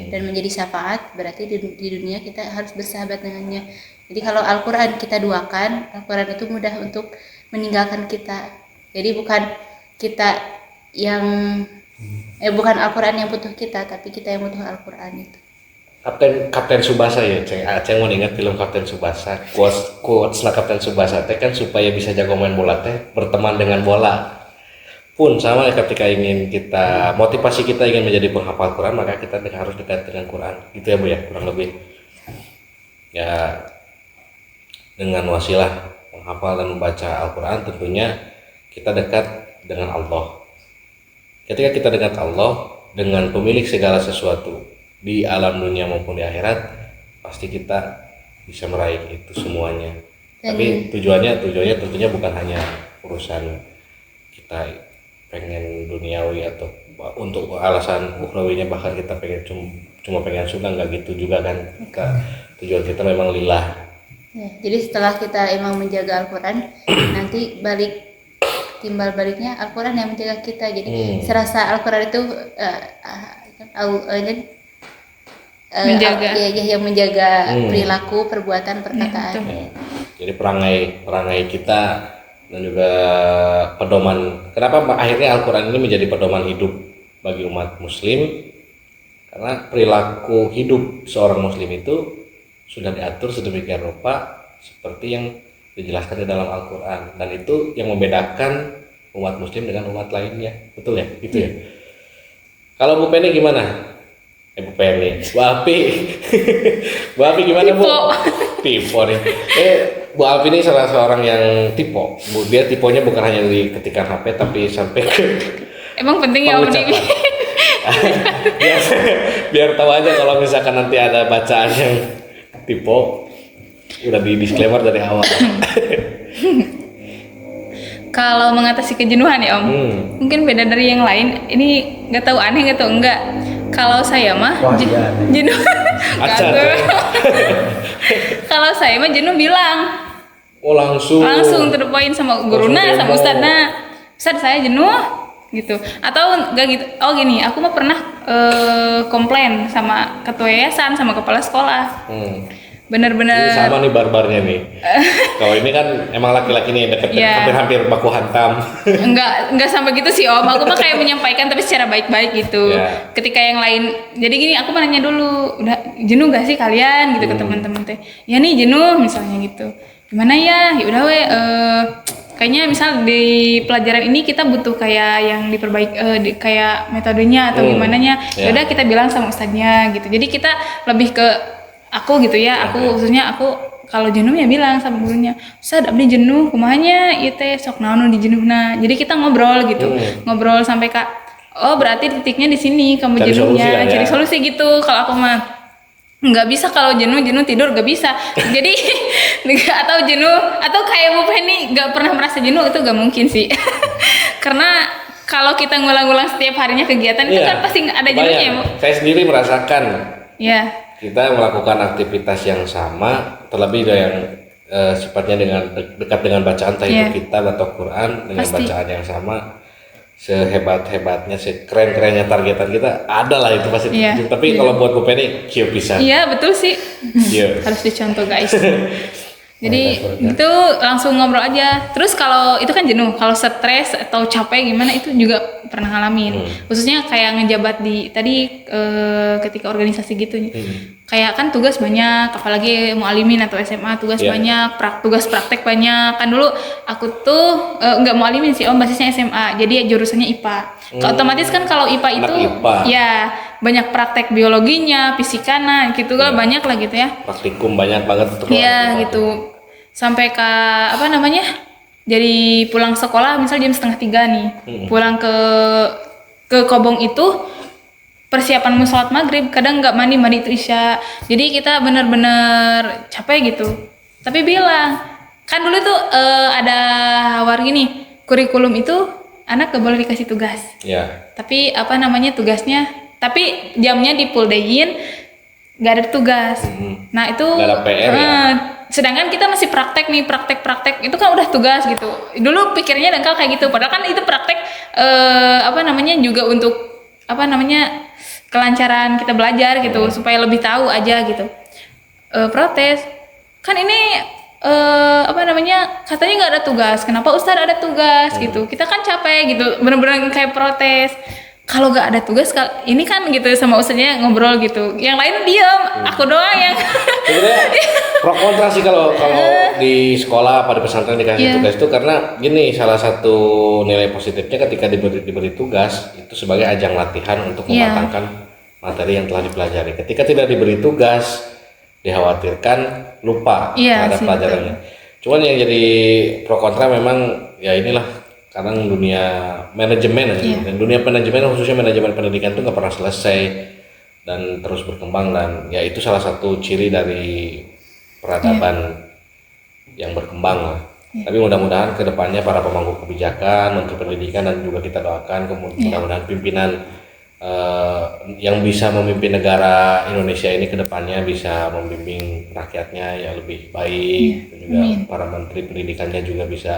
dan menjadi syafaat, berarti di dunia kita harus bersahabat dengannya. Jadi kalau Al-Quran kita duakan, Al-Quran itu mudah untuk meninggalkan kita. Jadi bukan kita yang bukan Al-Quran yang butuh kita, tapi kita yang butuh Al-Quran itu. Kapten Tsubasa ya, Ceng mau ingat film Kapten Tsubasa. Quotes lah Kapten Tsubasa teh kan supaya bisa jago main bola teh berteman dengan bola. Pun sama ketika ingin kita motivasi kita ingin menjadi penghafal Quran, maka kita harus dekat dengan Quran. Gitu ya Bu ya, kurang lebih. Ya dengan wasilah menghafal dan membaca Al-Quran tentunya kita dekat dengan Allah. Ketika kita dekat Allah dengan pemilik segala sesuatu di alam dunia maupun di akhirat, pasti kita bisa meraih itu semuanya. Tapi tujuannya tentunya bukan hanya urusan kita pengen duniawi atau untuk alasan ukhrawinya, bahkan kita pengen cuma pengen sunnah, nggak gitu juga kan. Tujuan kita memang lillah. Ya, jadi setelah kita emang menjaga Al-Quran, nanti timbal baliknya Al-Quran yang menjaga kita. Jadi serasa Al-Quran itu Menjaga. yang menjaga perilaku, perbuatan, perkataan. Jadi perangai kita dan juga pedoman. Kenapa akhirnya Al-Quran ini menjadi pedoman hidup bagi umat muslim? Karena perilaku hidup seorang muslim itu sudah diatur sedemikian rupa seperti yang dijelaskan di dalam Al-Quran, dan itu yang membedakan umat muslim dengan umat lainnya. Betul ya? Gitu ya. Kalau Bu Penny gimana? Bu Penny, Bu Alpi. Bu Alpi gimana Bu? Tipe nih. Bu Alpi ini salah seorang yang tipe. Dia tipenya bukan hanya di ketikan HP, tapi sampai ke Emang penting ya Om Dimi? biar tahu aja kalau misalkan nanti ada bacaan yang tipe, udah di disclaimer dari awal. Kalau mengatasi kejenuhan ya Om, mungkin beda dari yang lain. Ini nggak tahu aneh nggak tahu enggak. Kalau saya mah jenuh. Kalau saya mah jenuh bilang. Oh langsung To the point sama guruna, sama ustadznya. Ustadz saya jenuh gitu. Atau enggak gitu. Oh gini, aku mah pernah komplain sama ketua yayasan, sama kepala sekolah. Bener-bener ini sama nih barbarnya nih. Kalau ini kan emang laki-laki nih deket hampir baku hantam. enggak sampai gitu sih Om. Aku mah kayak menyampaikan tapi secara baik-baik gitu. Ketika yang lain, jadi gini, aku mau nanya dulu, udah jenuh gak sih kalian gitu ke teman-teman teh? Ya nih jenuh misalnya gitu. Gimana ya? Ya udah kayaknya misal di pelajaran ini kita butuh kayak yang diperbaiki, kayak metodenya atau gimana nya. Ya udah kita bilang sama ustadznya gitu. Jadi kita lebih ke aku gitu ya, khususnya aku kalau jenuh ya bilang sama gurunya, Ustad abdi jenuh, kumahanya ieu teh sok naon di jenuhna. Jadi kita ngobrol gitu. Ngobrol sampai Kak, oh berarti titiknya di sini kamu cari jenuhnya. Cari solusi gitu. Kalau aku mah nggak bisa, kalau jenuh tidur nggak bisa. Jadi atau jenuh atau kayak Bu Penny nggak pernah merasa jenuh, itu nggak mungkin sih. Karena kalau kita ngulang-ngulang setiap harinya kegiatan itu kan pasti ada jenuhnya ya Bu. Saya sendiri merasakan. Iya. Kita melakukan aktivitas yang sama, terlebih yang sifatnya dengan dekat dengan bacaan tahiyat kita atau Quran, dengan bacaan yang sama, sehebat-hebatnya, sekeren-kerennya targetan kita ada lah itu pasti. Tapi kalau buat Bu Penny, kieu pisan. Iya betul sih. Harus dicontoh guys. Jadi itu langsung ngobrol aja. Terus kalau itu kan jenuh, kalau stres atau capek gimana itu juga pernah ngalamin. Khususnya kayak ngejabat di tadi ketika organisasi gitu. Kayak kan tugas banyak, apalagi mualimin atau SMA tugas banyak, tugas praktek banyak. Kan dulu aku tuh nggak mualimin sih Om, basisnya SMA. Jadi jurusannya IPA. Otomatis kan kalau IPA itu ya banyak praktek biologinya, fisikana gitu kan banyak lah gitu ya. Praktikum banyak banget tuh. Iya gitu. Sampai ke jadi pulang sekolah misal jam 2:30 nih. Pulang ke Kobong itu persiapan mau sholat maghrib, kadang nggak mandi itu isya. Jadi kita bener-bener capek gitu. Tapi bilang, kan dulu tuh ada hawar gini, kurikulum itu anak gak boleh dikasih tugas. Tapi tugasnya, tapi jamnya di full day-in, gak ada tugas. Nah itu gak ada PR sedangkan kita masih praktek itu kan udah tugas gitu. Dulu pikirnya dangkal kayak gitu, padahal kan itu praktek juga untuk kelancaran kita belajar gitu, supaya lebih tahu aja gitu. Protes kan ini katanya nggak ada tugas, kenapa Ustadz ada tugas gitu. Kita kan capek gitu, bener-bener kayak protes. Kalau nggak ada tugas, ini kan gitu sama Ustadznya ngobrol gitu, yang lain diam, aku doang yang sebenarnya pro kontra sih kalau di sekolah pada pesantren dikasih tugas itu, karena gini, salah satu nilai positifnya ketika diberi tugas itu sebagai ajang latihan untuk mematangkan materi yang telah dipelajari. Ketika tidak diberi tugas, dikhawatirkan lupa terhadap pelajarannya. Cuman yang jadi pro kontra memang ya inilah, karena dunia manajemen dan dunia manajemen, khususnya manajemen pendidikan itu nggak pernah selesai dan terus berkembang, dan ya itu salah satu ciri dari peradaban yang berkembang lah. Tapi mudah-mudahan kedepannya para pemangku kebijakan, Menteri Pendidikan dan juga kita doakan mudah-mudahan pimpinan yang bisa memimpin negara Indonesia ini kedepannya bisa membimbing rakyatnya yang lebih baik, dan juga para Menteri Pendidikannya juga bisa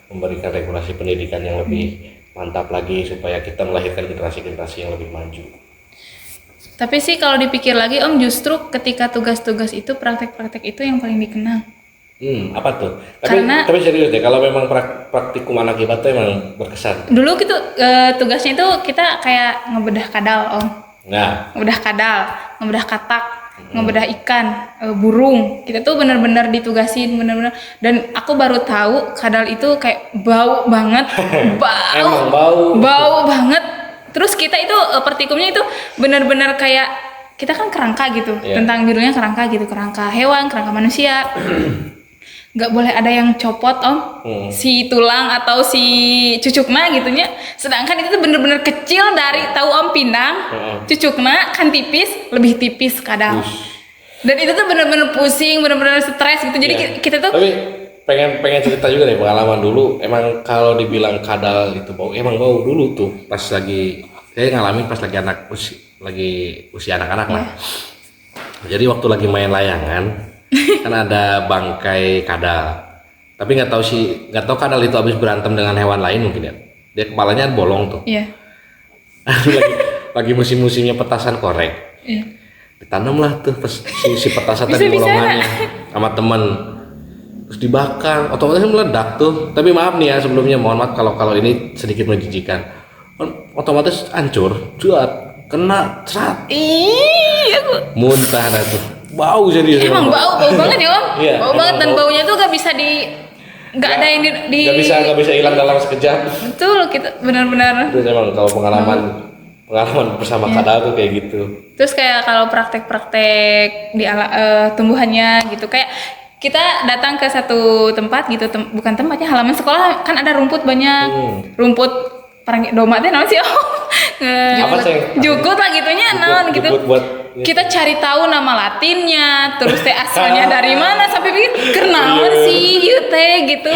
memberikan regulasi pendidikan yang lebih mantap lagi supaya kita melahirkan generasi-generasi yang lebih maju. Tapi sih kalau dipikir lagi Om, justru ketika tugas-tugas itu praktek-praktek itu yang paling dikenang. Apa tuh? Karena- Tapi serius deh, kalau memang praktikum anak IPA tuh emang berkesan. Dulu gitu tugasnya itu kita kayak ngebedah kadal Om. Nah, Ngebedah kadal, ngebedah katak, ngebedah ikan, burung. Kita tuh benar-benar ditugasin benar-benar. Dan aku baru tahu kadal itu kayak bau banget, emang bau. bau banget. Terus kita itu praktikumnya itu benar-benar kayak kita kan kerangka gitu, Iya. tentang judulnya kerangka gitu, kerangka hewan, kerangka manusia. Nggak boleh ada yang copot Om, si tulang atau si cucukna gitunya. Sedangkan itu tuh bener-bener kecil dari tahu Om pindang, cucukna kan tipis, lebih tipis kadang. Dan itu tuh bener-bener pusing, bener-bener stres gitu. Jadi Iya. kita tuh Tapi pengen cerita juga deh pengalaman dulu. Emang kalau dibilang kadal itu bau, emang bau dulu tuh pas lagi saya ngalamin pas lagi usia anak-anak lah. Jadi waktu lagi main layangan kan ada bangkai kadal. Tapi nggak tahu kadal itu habis berantem dengan hewan lain mungkin ya. Dia kepalanya bolong tuh. iya. lagi musim-musimnya petasan korek. Iya. Ditanamlah tuh si petasan tadi bolongannya sama temen, terus dibakar, otomatis meledak tuh. Tapi maaf nih ya sebelumnya, mohon maaf kalau ini sedikit menjijikan, otomatis hancur, juat, kena cerat, muntah dah tuh, bau serius. Emang bau banget ya Om. Iya, Bau emang banget dan bau. baunya tuh gak bisa nggak ada yang di nggak bisa hilang dalam sekejap. Betul, kita benar-benar. Terus emang kalau pengalaman bersama kadal tuh kayak gitu. Terus kayak kalau praktek-praktek di tumbuhannya gitu, kayak kita datang ke satu tempat gitu, bukan tempatnya, halaman sekolah kan ada rumput banyak, rumput parang domba teh naon sih Om? Apa sih? Jukut lah gitunya naon gitu. Jukut buat Kita cari tahu nama latinnya, terus teh asalnya dari mana, sampai pikir kenaon sih ieu teh gitu,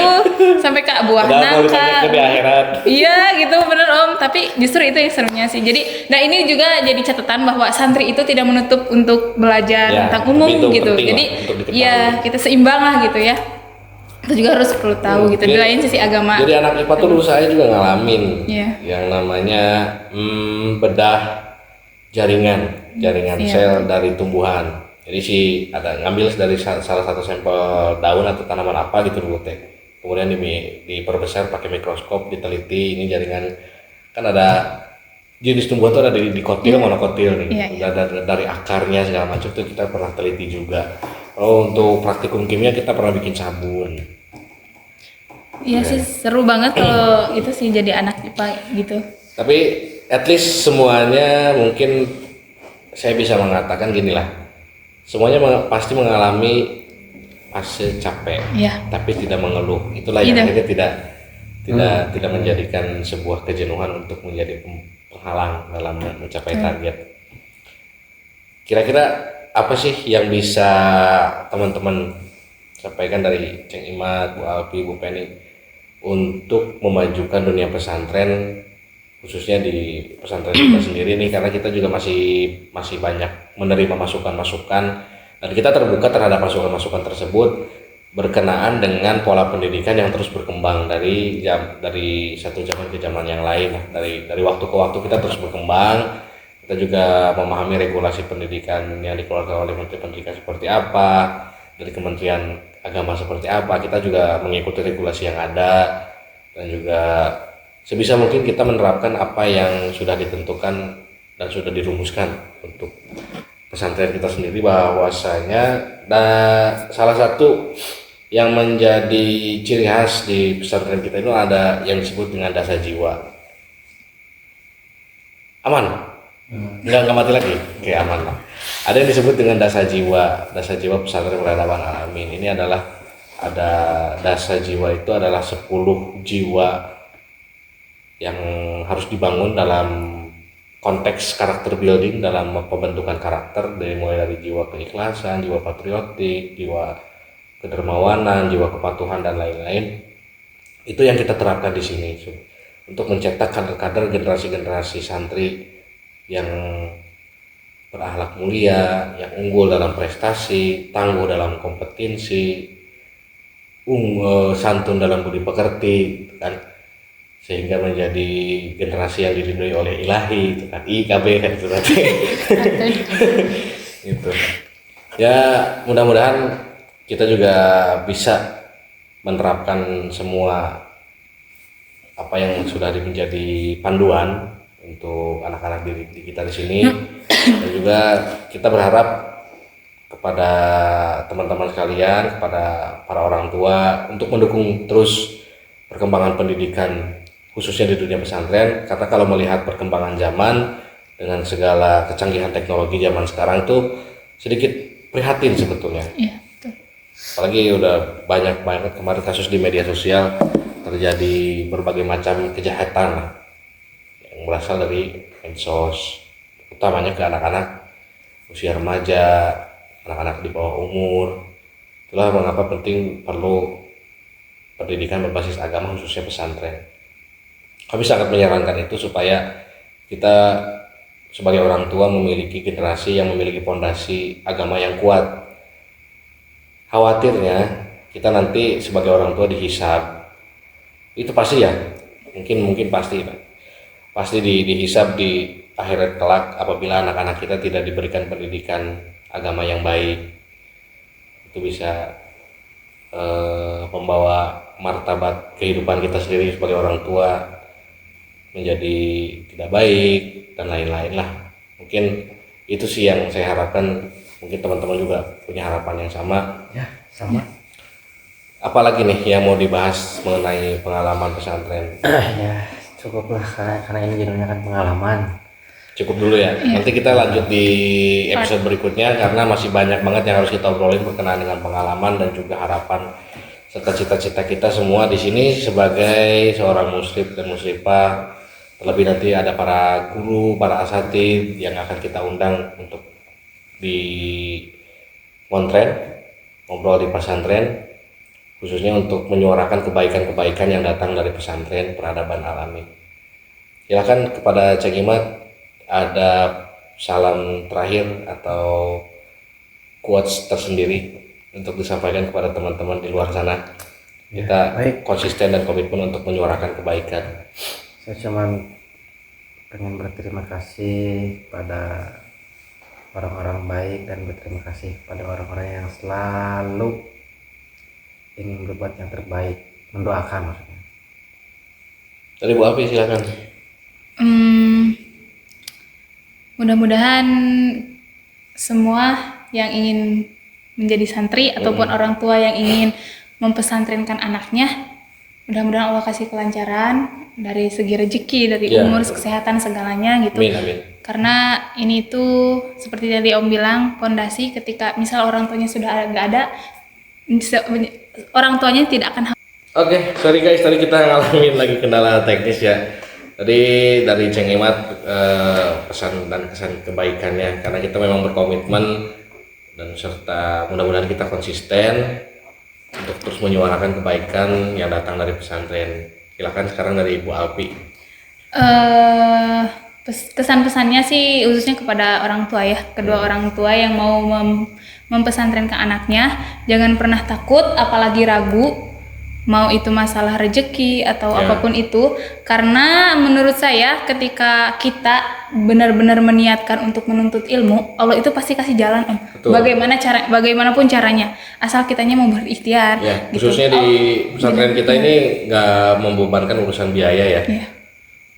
sampai ke buah Padahal mau nangka. ditanya di akhirat. Iya gitu bener Om, tapi justru itu yang serunya sih. Jadi, nah ini juga jadi catatan bahwa santri itu tidak menutup untuk belajar Ya, tentang tapi umum itu gitu. penting Jadi lah untuk diketahui. ya kita seimbang lah gitu ya. Itu juga harus perlu tahu gitu. Di lain sisi agama. Jadi anak IPA tuh dulu saya juga ngalamin Iya. yang namanya bedah jaringan Iya. sel dari tumbuhan. Jadi ada ngambil dari salah satu sampel daun atau tanaman apa gitu dulu teh. Kemudian diperbesar pakai mikroskop, diteliti ini jaringan, kan ada jenis tumbuhan tuh ada di kotil, monokotil nih. Iya, Udah dari akarnya segala macam tuh kita pernah teliti juga. Kalau untuk praktikum kimia kita pernah bikin sabun. Iya sih seru banget kalau itu sih jadi anak IPA gitu. Tapi at least semuanya mungkin saya bisa mengatakan gini lah, semuanya pasti mengalami fase capek, Iya. tapi tidak mengeluh. Itulah yang Iya. akhirnya tidak menjadikan sebuah kejenuhan untuk menjadi penghalang dalam mencapai target. Kira-kira apa sih yang bisa teman-teman sampaikan dari Ceng Imad, Bu Alpi, Bu Penny untuk memajukan dunia pesantren, khususnya di pesantren kita sendiri nih, karena kita juga masih banyak menerima masukan-masukan dan kita terbuka terhadap masukan-masukan tersebut berkenaan dengan pola pendidikan yang terus berkembang dari satu zaman ke zaman yang lain. Dari waktu ke waktu kita terus berkembang. Kita juga memahami regulasi pendidikan yang dikeluarkan oleh Menteri Pendidikan seperti apa, dari Kementerian Agama seperti apa. Kita juga mengikuti regulasi yang ada dan juga sebisa mungkin kita menerapkan apa yang sudah ditentukan dan sudah dirumuskan untuk pesantren kita sendiri, bahwasanya salah satu yang menjadi ciri khas di pesantren kita itu ada yang disebut dengan dasa jiwa. Aman? Enggak mati lagi? Oke, aman lah. Ada yang disebut dengan dasa jiwa pesantren peradaban alamin. Ini adalah dasa jiwa itu adalah 10 jiwa yang harus dibangun dalam konteks karakter building, dalam pembentukan karakter, mulai dari jiwa keikhlasan, jiwa patriotik, jiwa kedermawanan, jiwa kepatuhan dan lain-lain. Itu yang kita terapkan di sini untuk mencetak kader-kader generasi-generasi santri yang berakhlak mulia, yang unggul dalam prestasi, tangguh dalam kompetensi, santun dalam budi pekerti, gitu kan, sehingga menjadi generasi yang dilindungi oleh ilahi, itu kan, IKB kan itu tadi. Gitu. Ya mudah-mudahan kita juga bisa menerapkan semua apa yang sudah menjadi panduan untuk anak-anak di kita di sini, dan juga kita berharap kepada teman-teman sekalian, kepada para orang tua untuk mendukung terus perkembangan pendidikan khususnya di dunia pesantren, karena kalau melihat perkembangan zaman dengan segala kecanggihan teknologi zaman sekarang tuh sedikit prihatin sebetulnya. Iya, betul. Apalagi udah banyak banget kemarin kasus di media sosial terjadi berbagai macam kejahatan yang berasal dari medsos, utamanya ke anak-anak usia remaja, anak-anak di bawah umur. Itulah mengapa penting perlu pendidikan berbasis agama khususnya pesantren. Kami sangat menyarankan itu supaya kita sebagai orang tua memiliki generasi yang memiliki pondasi agama yang kuat. Khawatirnya kita nanti sebagai orang tua dihisab, itu pasti ya, mungkin pasti Pak. Pasti dihisab di akhirat kelak apabila anak-anak kita tidak diberikan pendidikan agama yang baik. Itu bisa membawa martabat kehidupan kita sendiri sebagai orang tua menjadi tidak baik dan lain-lain lah. Mungkin itu sih yang saya harapkan. Mungkin teman-teman juga punya harapan yang sama. Ya, sama. Apalagi nih yang mau dibahas mengenai pengalaman pesantren? Ya, cukuplah karena ini judulnya kan pengalaman. Cukup dulu ya. Nanti kita lanjut di episode berikutnya karena masih banyak banget yang harus kita obrolin berkenaan dengan pengalaman dan juga harapan serta cita-cita kita semua di sini sebagai seorang muslim dan muslimah. Terlebih nanti ada para guru, para asatidz yang akan kita undang untuk di Montren, ngobrol di pesantren, khususnya untuk menyuarakan kebaikan-kebaikan yang datang dari pesantren peradaban alami. Silakan kepada Ceng Imad, ada salam terakhir atau quotes tersendiri untuk disampaikan kepada teman-teman di luar sana. Kita konsisten dan komitmen untuk menyuarakan kebaikan. Saya cuma pengen berterima kasih pada orang-orang baik dan berterima kasih pada orang-orang yang selalu ingin berbuat yang terbaik, mendoakan maksudnya. Dari Bu Api silakan. Mudah-mudahan semua yang ingin menjadi santri ataupun orang tua yang ingin mempesantrenkan anaknya, mudah-mudahan Allah kasih kelancaran dari segi rezeki, dari umur, kesehatan, segalanya gitu. Amin, amin. Karena ini tuh seperti tadi Om bilang, fondasi ketika misal orang tuanya sudah nggak ada, orang tuanya tidak akan. Oke, sorry guys, tadi kita ngalamin lagi kendala teknis ya. Tadi dari Ceng Imad pesan dan kesan kebaikannya, karena kita memang berkomitmen dan serta mudah-mudahan kita konsisten untuk terus menyuarakan kebaikan yang datang dari pesantren. Silakan sekarang dari Ibu Alpi. Kesan-pesannya sih khususnya kepada orang tua ya, kedua orang tua yang mau mempesantrenkan anaknya, jangan pernah takut apalagi ragu, mau itu masalah rezeki atau apapun itu, karena menurut saya ketika kita benar-benar meniatkan untuk menuntut ilmu, Allah itu pasti kasih jalan Om. Betul. Bagaimanapun caranya, asal kitanya mau berikhtiar. Ya, gitu. khususnya di pesantren kita ini nggak membebankan urusan biaya ya. Iya.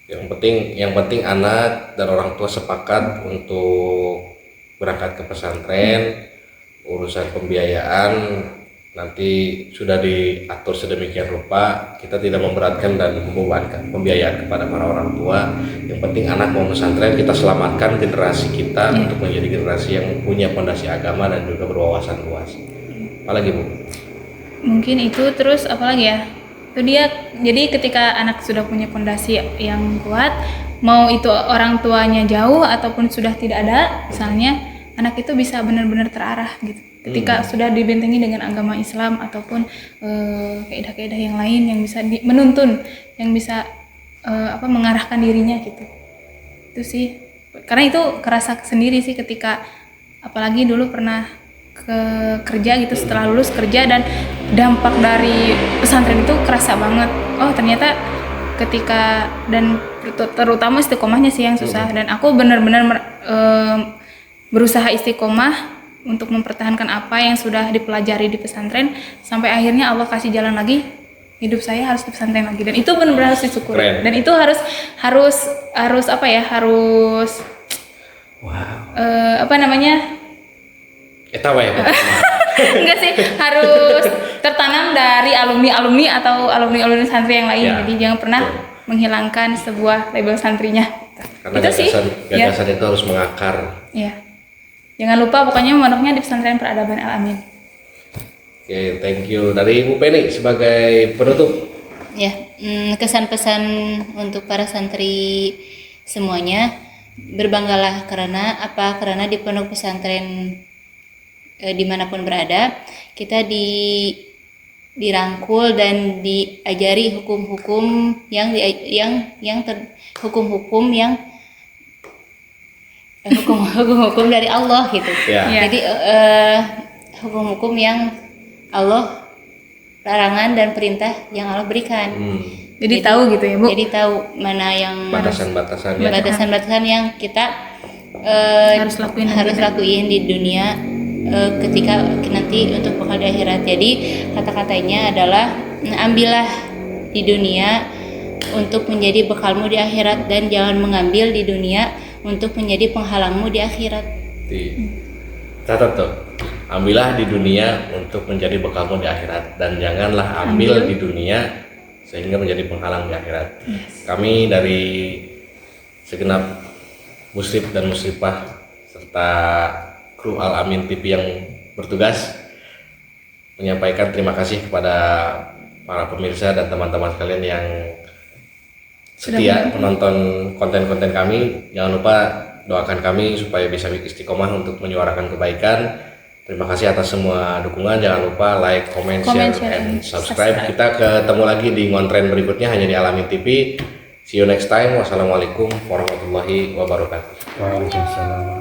Yang penting anak dan orang tua sepakat untuk berangkat ke pesantren. Urusan pembiayaan nanti sudah diatur sedemikian rupa, kita tidak memberatkan dan membebankan pembiayaan kepada para orang tua. Yang penting anak mau pesantren, kita selamatkan generasi kita untuk menjadi generasi yang punya fondasi agama dan juga berwawasan luas. Apalagi Bu? Mungkin itu, terus apalagi ya, itu dia. Jadi ketika anak sudah punya fondasi yang kuat, mau itu orang tuanya jauh ataupun sudah tidak ada misalnya, anak itu bisa benar-benar terarah gitu. Ketika sudah dibentengi dengan agama Islam ataupun kaidah-kaidah yang lain yang bisa menuntun, yang bisa mengarahkan dirinya gitu. Itu sih. Karena itu kerasa sendiri sih ketika apalagi dulu pernah kerja gitu, setelah lulus kerja, dan dampak dari pesantren itu kerasa banget. Oh ternyata ketika, dan terutama istiqomahnya sih yang susah, dan aku benar-benar berusaha istiqomah untuk mempertahankan apa yang sudah dipelajari di pesantren sampai akhirnya Allah kasih jalan lagi, hidup saya harus di pesantren lagi, dan itu benar-benar harus disyukuri. Keren. Dan itu harus Eta we. enggak sih, harus tertanam dari alumni atau alumni santri yang lain. Ya, Jadi jangan pernah menghilangkan sebuah label santrinya. Karena Itu sih. gagasan itu harus mengakar. Ya. Jangan lupa pokoknya mondoknya di pesantren Peradaban Al Amin. Oke, thank you. Dari Ibu Penny sebagai penutup. Ya, kesan pesan untuk para santri semuanya, berbanggalah karena apa? Karena di pondok pesantren dimanapun berada, kita dirangkul dan diajari hukum-hukum hukum-hukum dari Allah gitu. Ya. Jadi hukum-hukum yang Allah larangan dan perintah yang Allah berikan. Jadi tahu gitu ya, Bu. Jadi tahu mana yang Batasan-batasannya. batasan-batasan yang kita Harus lakuin lakuin di dunia ketika nanti untuk bekal di akhirat. Jadi kata-katanya adalah ambillah di dunia untuk menjadi bekalmu di akhirat, dan jangan mengambil di dunia untuk menjadi penghalangmu di akhirat. Catat tuh. Ambillah di dunia untuk menjadi bekalmu di akhirat, dan janganlah ambil di dunia sehingga menjadi penghalang di akhirat. Kami dari segenap muslim dan muslimah serta kru Al Amin TV yang bertugas menyampaikan terima kasih kepada para pemirsa dan teman-teman sekalian yang setia menonton konten-konten kami. Jangan lupa doakan kami supaya bisa istiqomah untuk menyuarakan kebaikan. Terima kasih atas semua dukungan. Jangan lupa like, comment, share, and subscribe. Kita ketemu lagi di ngontren berikutnya hanya di Al Amin TV. See you next time. Wassalamualaikum warahmatullahi wabarakatuh. Waalaikumsalam.